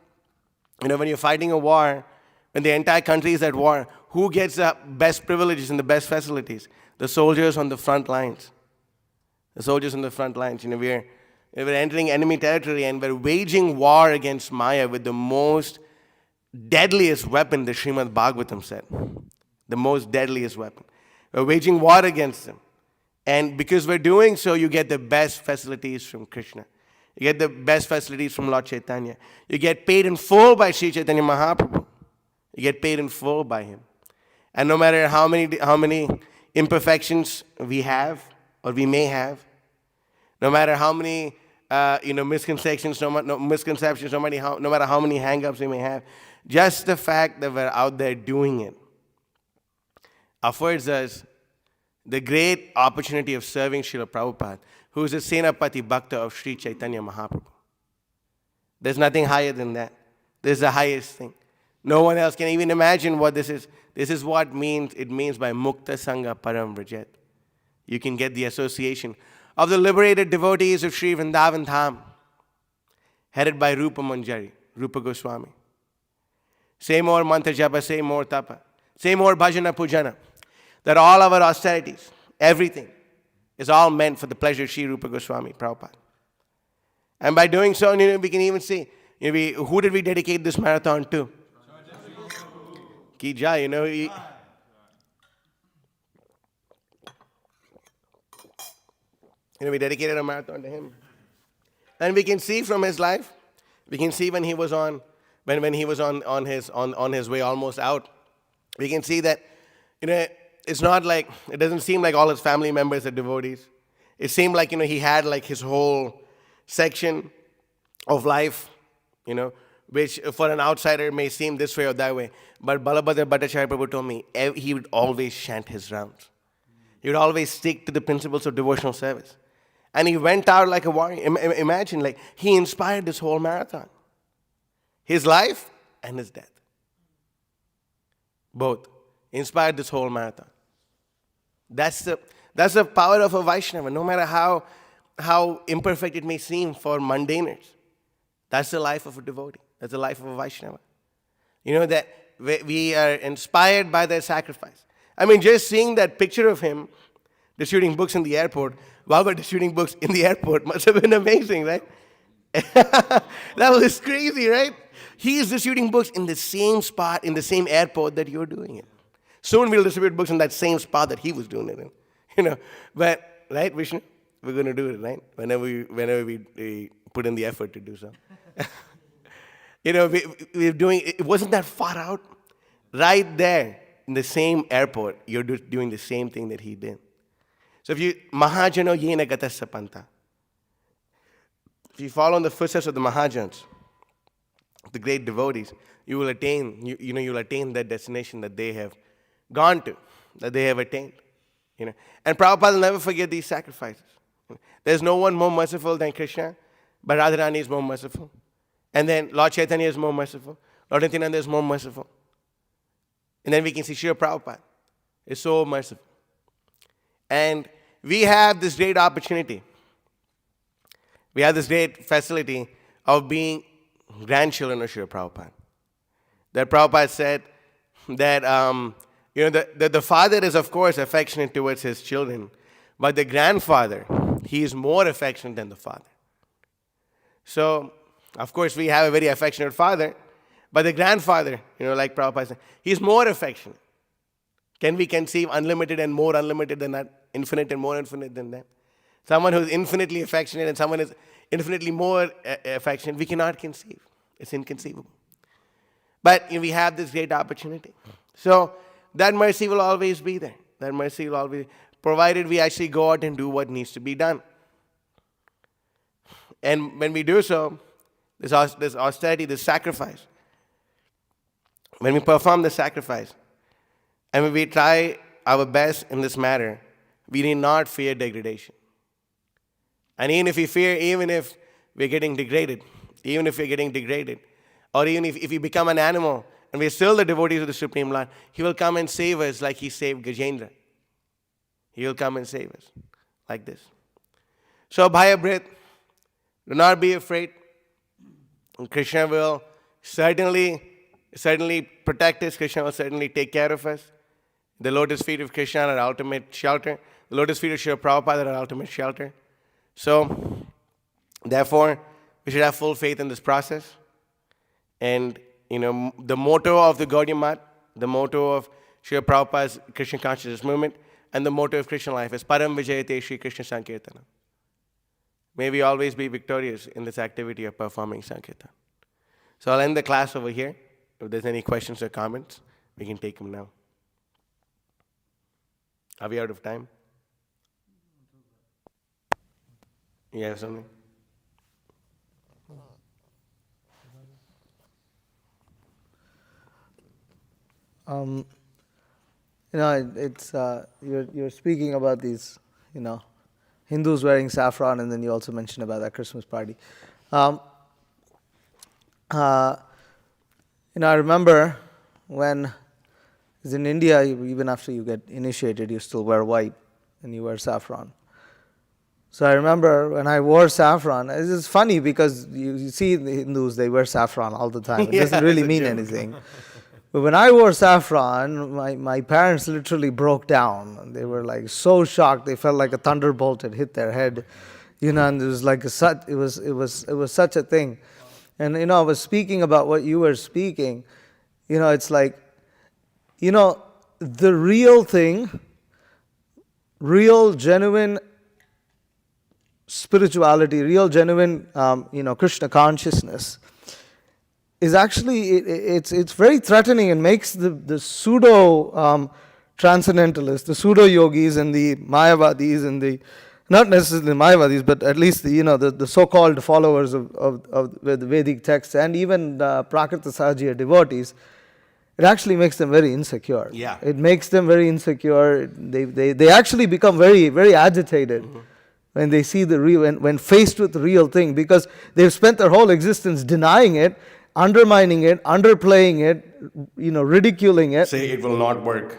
When you're fighting a war, when the entire country is at war, who gets the best privileges and the best facilities? The soldiers on the front lines. We're entering enemy territory and we're waging war against Maya with the most deadliest weapon, the Srimad Bhagavatam said. The most deadliest weapon. We're waging war against them. And because we're doing so, you get the best facilities from Krishna. You get the best facilities from Lord Chaitanya. You get paid in full by Sri Chaitanya Mahaprabhu. You get paid in full by him. And no matter how many imperfections we have or we may have, no matter how many misconceptions, no matter how many hang-ups we may have, just the fact that we're out there doing it affords us the great opportunity of serving Srila Prabhupada, who is the Senapati Bhakta of Sri Chaitanya Mahaprabhu. There's nothing higher than that. This is the highest thing. No one else can even imagine what this is. This is what it means by Mukta Sangha Param Vrajat. You can get the association of the liberated devotees of Sri Vrindavan Dham, headed by Rupa Manjari, Rupa Goswami. Say more mantra japa, say more tapa, say more bhajana pujana. That all our austerities, everything, is all meant for the pleasure of Sri Rupa Goswami, Prabhupada. And by doing so, we can even see, who did we dedicate this marathon to? Ki Jai, we dedicated a marathon to him. And we can see from his life, we can see when he was on his way almost out, we can see that, it's not like, it doesn't seem like all his family members are devotees. It seemed like, he had like his whole section of life, which for an outsider may seem this way or that way. But Balabhadra Bhattacharya Prabhu told me he would always chant his rounds. He would always stick to the principles of devotional service. And he went out like a warrior. Imagine, like, he inspired this whole marathon. His life and his death. Both. Inspired this whole marathon. That's the power of a Vaishnava. No matter how imperfect it may seem for mundaners. That's the life of a devotee. That's the life of a Vaishnava. You know, that we are inspired by their sacrifice. I mean, just seeing that picture of him distributing books in the airport, while we're distributing books in the airport, must have been amazing, right? That was crazy, right? He is distributing books in the same spot, in the same airport that you're doing it. Soon we'll distribute books in that same spot that he was doing it in. You know, but, right, Vishnu? We're going to do it, right? Whenever we put in the effort to do so. You know, we're doing, it wasn't that far out. Right there, in the same airport, you're doing the same thing that he did. So if you, Mahajano yena gatasya panta. If you follow in the footsteps of the Mahajans, the great devotees, you will attain, you'll attain that destination that they have gone to, that they have attained. You know, and Prabhupada will never forget these sacrifices. There's no one more merciful than Krishna, but Radharani is more merciful. And then Lord Chaitanya is more merciful. Lord Nityananda is more merciful. And then we can see Srila Prabhupada is so merciful. And we have this great opportunity. We have this great facility of being grandchildren of Srila Prabhupada. That Prabhupada said that the father is, of course, affectionate towards his children, but the grandfather, he is more affectionate than the father. So, of course, we have a very affectionate father, but the grandfather, like Prabhupada said, he's more affectionate. Can we conceive unlimited and more unlimited than that? Infinite and more infinite than that? Someone who is infinitely affectionate and someone is infinitely more affectionate, we cannot conceive. It's inconceivable. But we have this great opportunity. So, that mercy will always be there. That mercy will always, provided we actually go out and do what needs to be done. And when we do so, this austerity, this sacrifice, when we perform the sacrifice, and when we try our best in this matter, we need not fear degradation. And even if we're getting degraded, or even if we become an animal, and we're still the devotees of the Supreme Lord, He will come and save us like He saved Gajendra. He will come and save us like this. So, Bhaya Brit, do not be afraid. Krishna will certainly protect us. Krishna will certainly take care of us. The lotus feet of Krishna are our ultimate shelter. The lotus feet of Srila Prabhupada are our ultimate shelter. So, therefore, we should have full faith in this process. And, the motto of the Gaudiya Math, the motto of Srila Prabhupada's Krishna Consciousness Movement, and the motto of Krishna Life is Param Vijayate Shri Krishna Sankirtana. May we always be victorious in this activity of performing Sankirtan. So I'll end the class over here. If there's any questions or comments, we can take them now. Are we out of time? You have something? It's you're speaking about these, Hindus wearing saffron, and then you also mentioned about that Christmas party. I remember when in India, even after you get initiated, you still wear white and you wear saffron. So I remember when I wore saffron, it's funny because you see the Hindus, they wear saffron all the time. It doesn't really mean anything. But when I wore saffron, my parents literally broke down. They were like so shocked. They felt like a thunderbolt had hit their head, and it was like it was such a thing. And I was speaking about what you were speaking. It's like, the real thing, real genuine spirituality, real genuine Krishna consciousness is actually, it's very threatening and makes the pseudo transcendentalists, the pseudo yogis and the Mayavadis and the, not necessarily Mayavadis, but at least the so-called followers of the Vedic texts and even the Prakrita Sahajiya devotees, it actually makes them very insecure. Yeah. It makes them very insecure. They actually become very, very agitated when they see the real, when faced with the real thing, because they've spent their whole existence denying it, undermining it, underplaying it, ridiculing it. Say it will not work.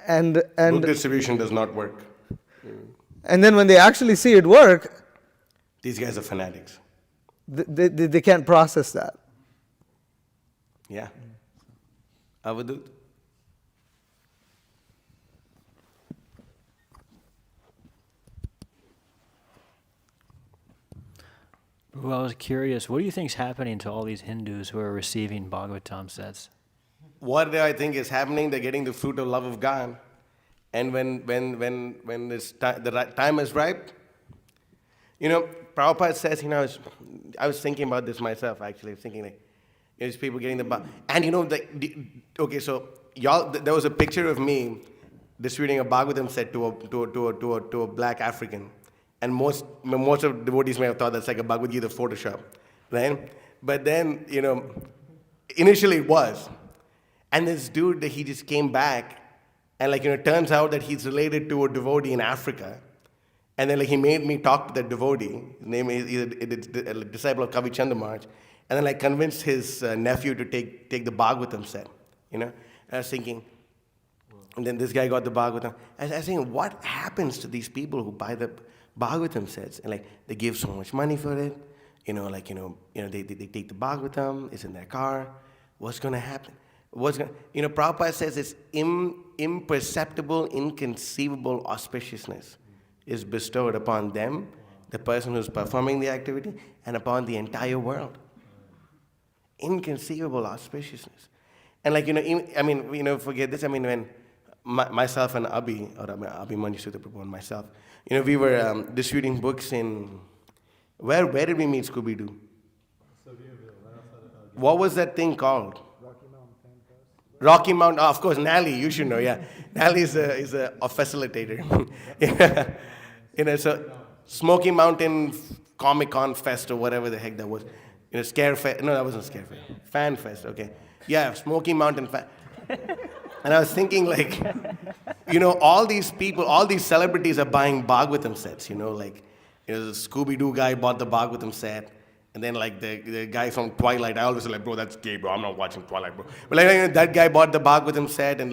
And Book distribution does not work. and then when they actually see it work, These guys are fanatics. they can't process that. Yeah. Avadut? Well, I was curious, what do you think is happening to all these Hindus who are receiving Bhagavatam sets? What do I think is happening? They're getting the fruit of love of God. And when this the time is ripe, Prabhupada says, I was thinking about this myself, actually. I was thinking, like, these people getting the... And, okay, so there was a picture of me distributing a Bhagavatam set to a black African. And most of the devotees may have thought that's like a Bhagavad Gita Photoshop, right? But then, initially it was. And this dude, he just came back, and it turns out that he's related to a devotee in Africa. And then he made me talk to that devotee. His name is a disciple of Kavi Chandamarch. And then convinced his nephew to take the Bhagavatam set, And I was thinking, and then this guy got the Bhagavatam. I was thinking, what happens to these people who buy the Bhagavatam sets? And they give so much money for it. They take the Bhagavatam, it's in their car. What's going to happen? Prabhupada says it's imperceptible, inconceivable auspiciousness is bestowed upon them, the person who's performing the activity, and upon the entire world. Inconceivable auspiciousness. And forget this. When myself and Abhi Manjusudha Prabhu and myself, we were distributing books in, where did we meet Scooby-Doo? What was that thing called? Rocky Mountain, of course, Nally, you should know, yeah. Nally is a facilitator. So Smoky Mountain Comic-Con Fest or whatever the heck that was. Scare Fest, no, that wasn't Scare Fest. Fan Fest, okay. Yeah, Smoky Mountain And I was thinking, all these people, all these celebrities are buying Bhagavatam sets, the Scooby-Doo guy bought the Bhagavatam set. And then the guy from Twilight, I always say bro, that's gay, bro. I'm not watching Twilight, bro. But that guy bought the Bhagavatam set, and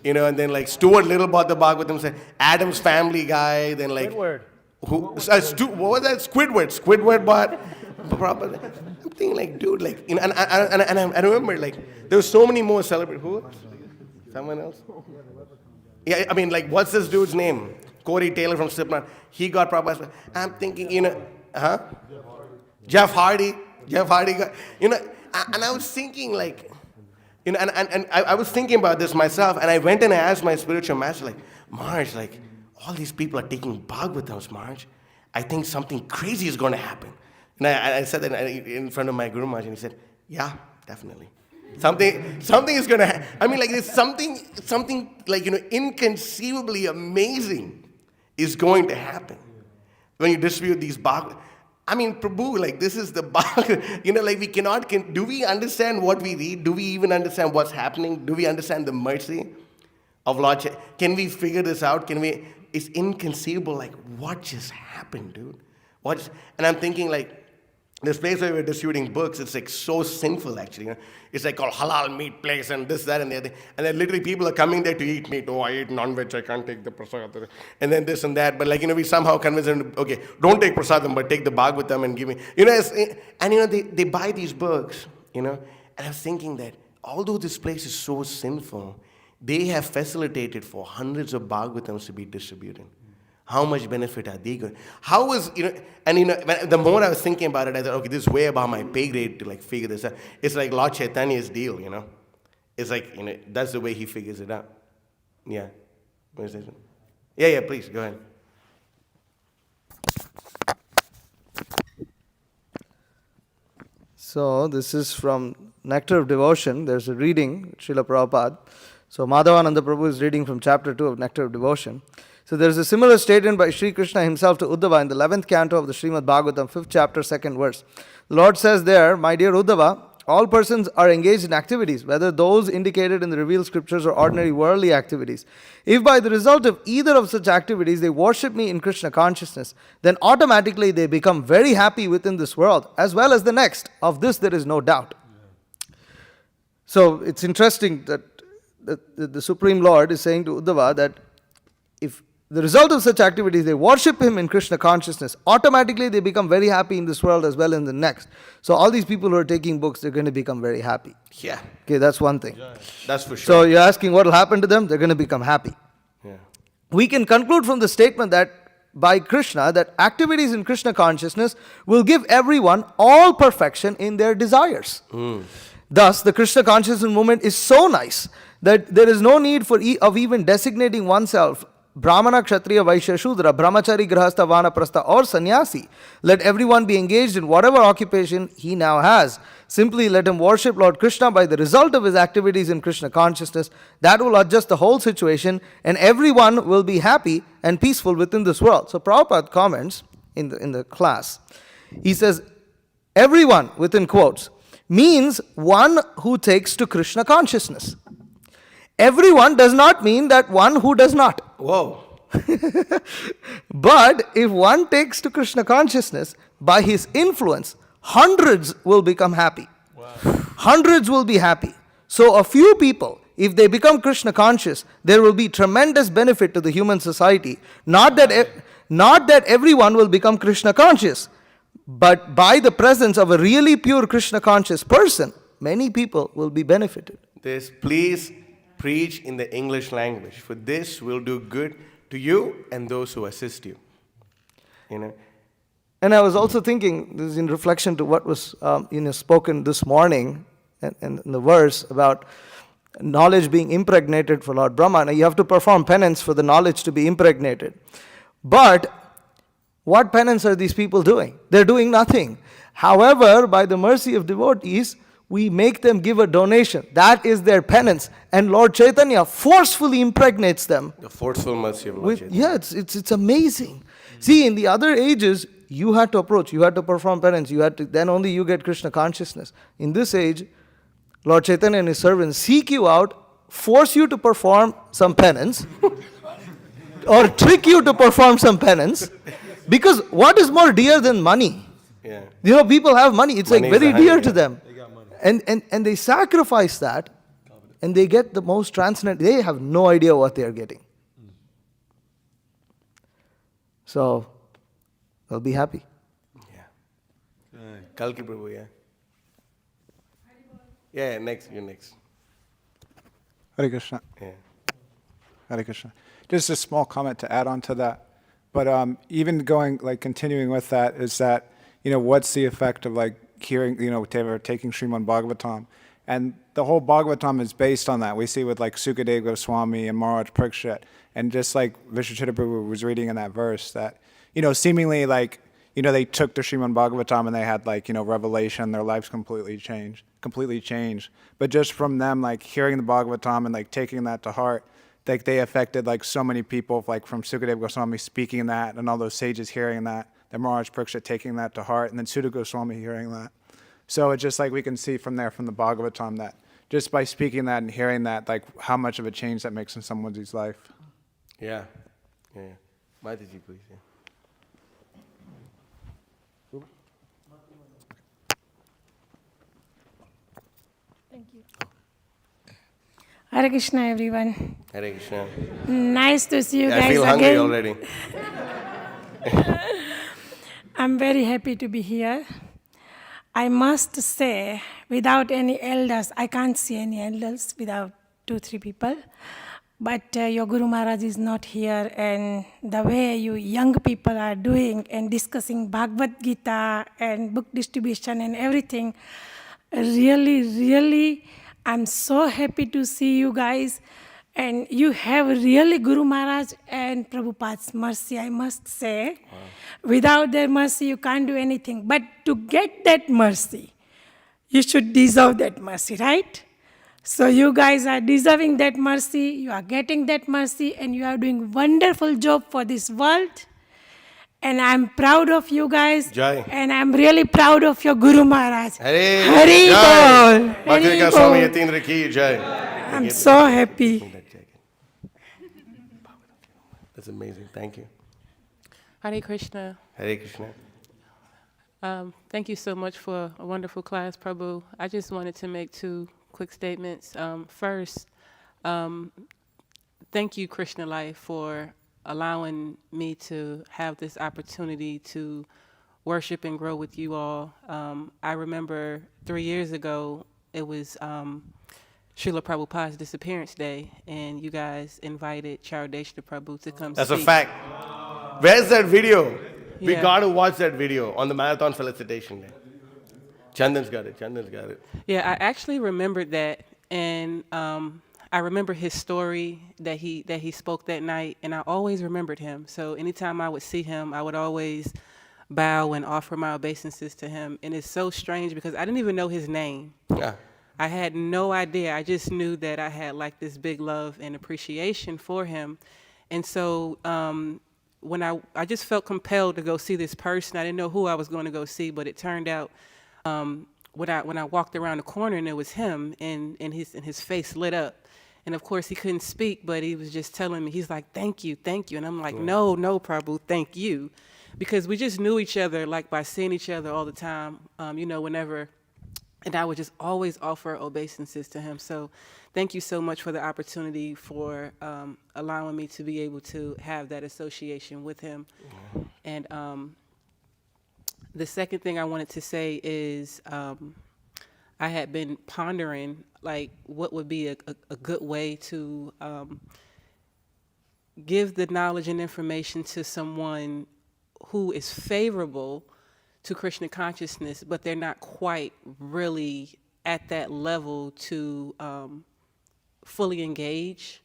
and then Stuart Little bought the Bhagavatam set. Adam's Family guy, then Squidward. What was that? Squidward. Squidward bought. I'm thinking dude, and I remember there were so many more celebrities. Who? Someone else? Yeah, what's this dude's name? Corey Taylor from Slipknot. He got Prabhupada. I'm thinking, Jeff Hardy got, and I was thinking and I was thinking about this myself, and I went and I asked my spiritual master, Marge, all these people are taking Bhagavatams, Marge. I think something crazy is going to happen. And I said that in front of my Guru Maharaj, and he said, yeah, definitely. Something is going to happen. There's something inconceivably amazing is going to happen when you distribute these Bhagavatam. Prabhu, this is the we cannot, do we understand what we read? Do we even understand what's happening? Do we understand the mercy of Lord? Can we figure this out? It's inconceivable, what just happened, dude? And I'm thinking, this place where we're distributing books, it's so sinful, actually. It's called halal meat place and this, that, and the other. And then literally people are coming there to eat meat. Oh, I eat non-veg, I can't take the prasadam. And then this and that. But we somehow convince them, okay, don't take prasadam, but take the Bhagavatam and give me. They buy these books, And I was thinking that although this place is so sinful, they have facilitated for hundreds of Bhagavatams to be distributed. How much benefit are they going? How was, the more I was thinking about it, I thought, okay, this is way above my pay grade to figure this out. It's like Lord Chaitanya's deal, It's that's the way he figures it out. Yeah. Yeah, please, go ahead. So this is from Nectar of Devotion. There's a reading, Srila Prabhupada. So Madhavananda Prabhu is reading from chapter 2 of Nectar of Devotion. So there is a similar statement by Sri Krishna himself to Uddhava in the 11th canto of the Srimad Bhagavatam, 5th chapter, 2nd verse. The Lord says there, my dear Uddhava, All persons are engaged in activities, whether those indicated in the revealed scriptures or ordinary worldly activities. If by the result of either of such activities they worship me in Krishna consciousness, then automatically they become very happy within this world as well as the next. Of this there is no doubt. So it's interesting that the Supreme Lord is saying to Uddhava that if the result of such activities, they worship him in Krishna consciousness, automatically they become very happy in this world as well as in the next. So all these people who are taking books, they're going to become very happy. Yeah. Okay, that's one thing. That's for sure. So you're asking what will happen to them? They're going to become happy. Yeah. We can conclude from the statement that by Krishna, that activities in Krishna consciousness will give everyone all perfection in their desires. Thus, the Krishna consciousness movement is so nice that there is no need of even designating oneself Brahmana, Kshatriya, Vaishya, Shudra, Brahmachari, Grahastha, Vanaprastha or Sannyasi. Let everyone be engaged in whatever occupation he now has. Simply let him worship Lord Krishna by the result of his activities in Krishna consciousness. That will adjust the whole situation and everyone will be happy and peaceful within this world. So Prabhupada comments in the class. He says, everyone, within quotes, means one who takes to Krishna consciousness. Everyone does not mean that one who does not. Whoa. But if one takes to Krishna consciousness, by his influence, hundreds will become happy. Wow. Hundreds will be happy. So a few people, if they become Krishna conscious, there will be tremendous benefit to the human society. Not that everyone will become Krishna conscious, but by the presence of a really pure Krishna conscious person, many people will be benefited. Please preach in the English language. For this will do good to you and those who assist you. You know. And I was also thinking, this is in reflection to what was spoken this morning, and the verse about knowledge being impregnated for Lord Brahma. Now you have to perform penance for the knowledge to be impregnated. But what penance are these people doing? They're doing nothing. However, by the mercy of devotees, we make them give a donation. That is their penance. And Lord Chaitanya forcefully impregnates them. The forceful mercy of Lord Chaitanya. Yeah, it's amazing. See, in the other ages, you had to approach, you had to perform penance, then only you get Krishna consciousness. In this age, Lord Chaitanya and his servants seek you out, force you to perform some penance, or trick you to perform some penance. Because what is more dear than money? Yeah. You know, people have money. It's Money like very is a dear honey, to yeah. them. And they sacrifice that, and they get the most transcendent. They have no idea what they are getting. So, they'll be happy. Yeah. Kalki Prabhu, yeah. Yeah, next, you next. Hare Krishna. Yeah. Hare Krishna. Just a small comment to add on to that. But even continuing with that is that, what's the effect of hearing, taking Srimad Bhagavatam? And the whole Bhagavatam is based on that. We see with Sukadeva Goswami and Maharaj Parikshit, and just like Vishwachitra Prabhu was reading in that verse, that, seemingly they took the Srimad Bhagavatam and they had revelation, their lives completely changed. But just from them hearing the Bhagavatam and taking that to heart, they affected so many people, from Sukadeva Goswami speaking that, and all those sages hearing that, then Maharaj Parikshit taking that to heart, and then Sudha Goswami hearing that. So it's just we can see from there, from the Bhagavatam, that just by speaking that and hearing that, how much of a change that makes in someone's life. Yeah. Yeah. Mataji, please. Yeah. Thank you. Hare Krishna, everyone. Hare Krishna. Nice to see you I guys feel hungry again. already. I'm very happy to be here. I must say, without any elders, I can't see any elders without 2-3 people. But your Guru Maharaj is not here, and the way you young people are doing and discussing Bhagavad Gita and book distribution and everything, really, I'm so happy to see you guys. And you have really Guru Maharaj and Prabhupada's mercy, I must say. Wow. Without their mercy, you can't do anything. But to get that mercy, you should deserve that mercy, right? So you guys are deserving that mercy, you are getting that mercy, and you are doing wonderful job for this world. And I'm proud of you guys. Jai. And I'm really proud of your Guru Maharaj. Hare Hari Jai. Bol. Bhakti Hari Vikas Swami Bol. Yatindra ki Jai. I'm so happy. That's amazing. Thank you. Hare Krishna. Hare Krishna. Thank you so much for a wonderful class, Prabhu. I just wanted to make two quick statements. First, thank you, Krishna Life, for allowing me to have this opportunity to worship and grow with you all. I remember 3 years ago, it was Srila Prabhupada's disappearance day, and you guys invited Carudesna Prabhu to come That's speak. a fact. Where's that video? We Yeah. got to watch that video on the marathon felicitation day. Chandan's got it. Chandan's got it. Yeah, I actually remembered that, and I remember his story that he spoke that night, and I always remembered him. So anytime I would see him, I would always bow and offer my obeisances to him. And it's so strange because I didn't even know his name. Yeah. I had no idea. I just knew that I had like this big love and appreciation for him. And so when I just felt compelled to go see this person. I didn't know who I was going to go see, but it turned out when I walked around the corner and it was him, and his face lit up. And of course he couldn't speak, but he was just telling me, he's like, thank you. And I'm like, no, Prabhu, thank you. Because we just knew each other, like by seeing each other all the time, whenever. And I would just always offer obeisances to him. So thank you so much for the opportunity for allowing me to be able to have that association with him. And the second thing I wanted to say is I had been pondering like what would be a good way to give the knowledge and information to someone who is favorable to Krishna consciousness, but they're not quite really at that level to fully engage,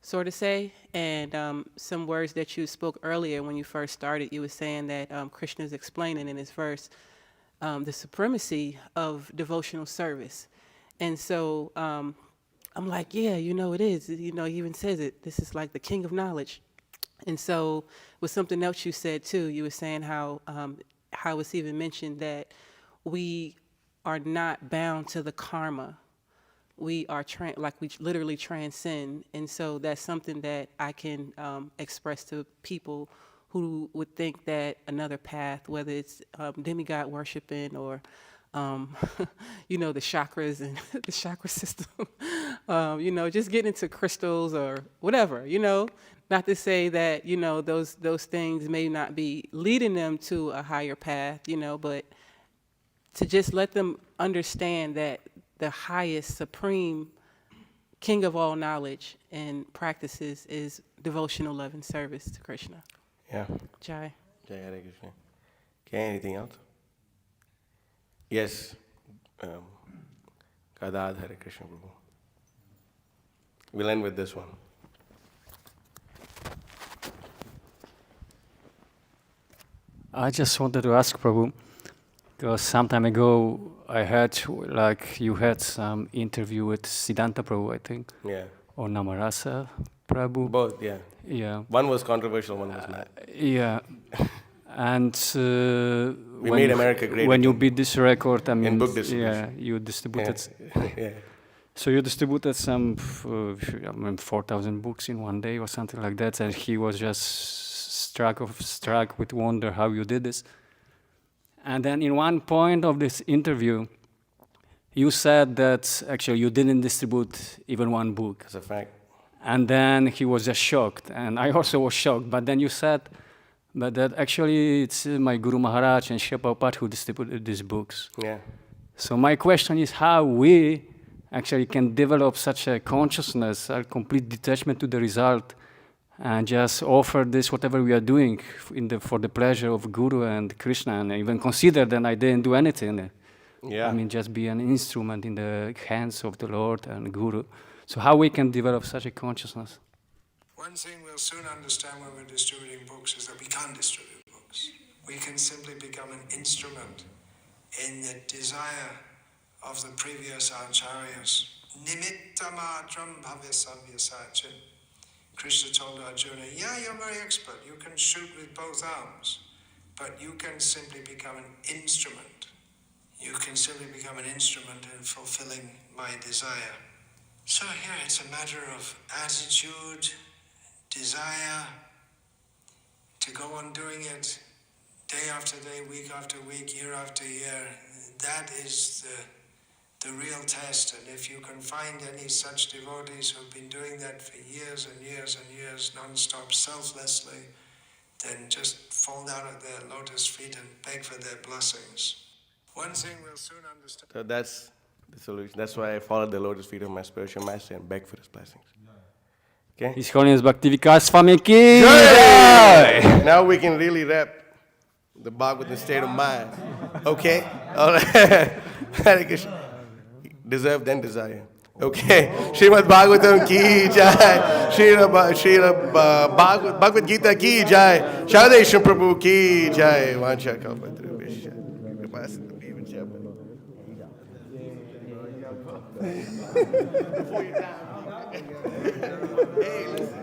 sort of say. And some words that you spoke earlier when you first started, you were saying that Krishna is explaining in his verse the supremacy of devotional service. And so I'm like, yeah, it is. He even says it. This is like the king of knowledge. And so with something else you said too, you were saying how it's even mentioned that we are not bound to the karma. We are we literally transcend. And so that's something that I can express to people who would think that another path, whether it's demigod worshiping or the chakras and the chakra system, just getting into crystals or whatever, not to say that, those things may not be leading them to a higher path, but to just let them understand that the highest, supreme king of all knowledge and practices is devotional love and service to Krishna. Yeah. Jai. Jai Hare Krishna. Okay, anything else? Yes. Kadad Hare Krishna Prabhu. We'll end with this one. I just wanted to ask Prabhu, because some time ago I heard like you had some interview with Siddhanta Prabhu, I think, Yeah. or Mahotsaha Prabhu. Both, yeah. Yeah. One was controversial, one was not. Yeah. And We made America great when you again. beat this record, I mean, book yeah, distribution. you distributed. Yeah. So you distributed some 4,000 books in one day or something like that, and he was just struck with wonder how you did this. And then in one point of this interview, you said that actually you didn't distribute even one book. That's a fact. And then he was just shocked, and I also was shocked. But then you said, but that actually it's my Guru Maharaj and Srila Prabhupada who distributed these books. Yeah. So my question is how we actually can develop such a consciousness, a complete detachment to the result, and just offer this whatever we are doing for the pleasure of Guru and Krishna, and even consider that I didn't do anything. Yeah. I mean, just be an instrument in the hands of the Lord and Guru. So how we can develop such a consciousness? One thing we'll soon understand when we're distributing books is that we can't distribute books. We can simply become an instrument in the desire of the previous acharyas. Nimitta matram bhavyasavya sachin. Krishna told Arjuna, yeah, you're very expert, you can shoot with both arms, but you can simply become an instrument. You can simply become an instrument in fulfilling my desire. So here it's a matter of attitude, desire, to go on doing it day after day, week after week, year after year. That is the real test. And if you can find any such devotees who have been doing that for years and years and years, non-stop, selflessly, then just fall down at their lotus feet and beg for their blessings. One thing we'll soon understand. So that's the solution. That's why I followed the lotus feet of my spiritual master and beg for his blessings. Okay? His Holiness Bhaktivikas Swami ki Jai! jai! Now we can really rap the Bhagavatam state of mind. Okay? All right. Hare Krishna. Deserve then desire. Okay. Srimad Bhagavatam ki jai. Bhagavad Gita ki jai. Carudesna Prabhu ki jai. Vancha kalpatarubhishya. Kripasindhu bhivaccha. Before you die. Hey, listen.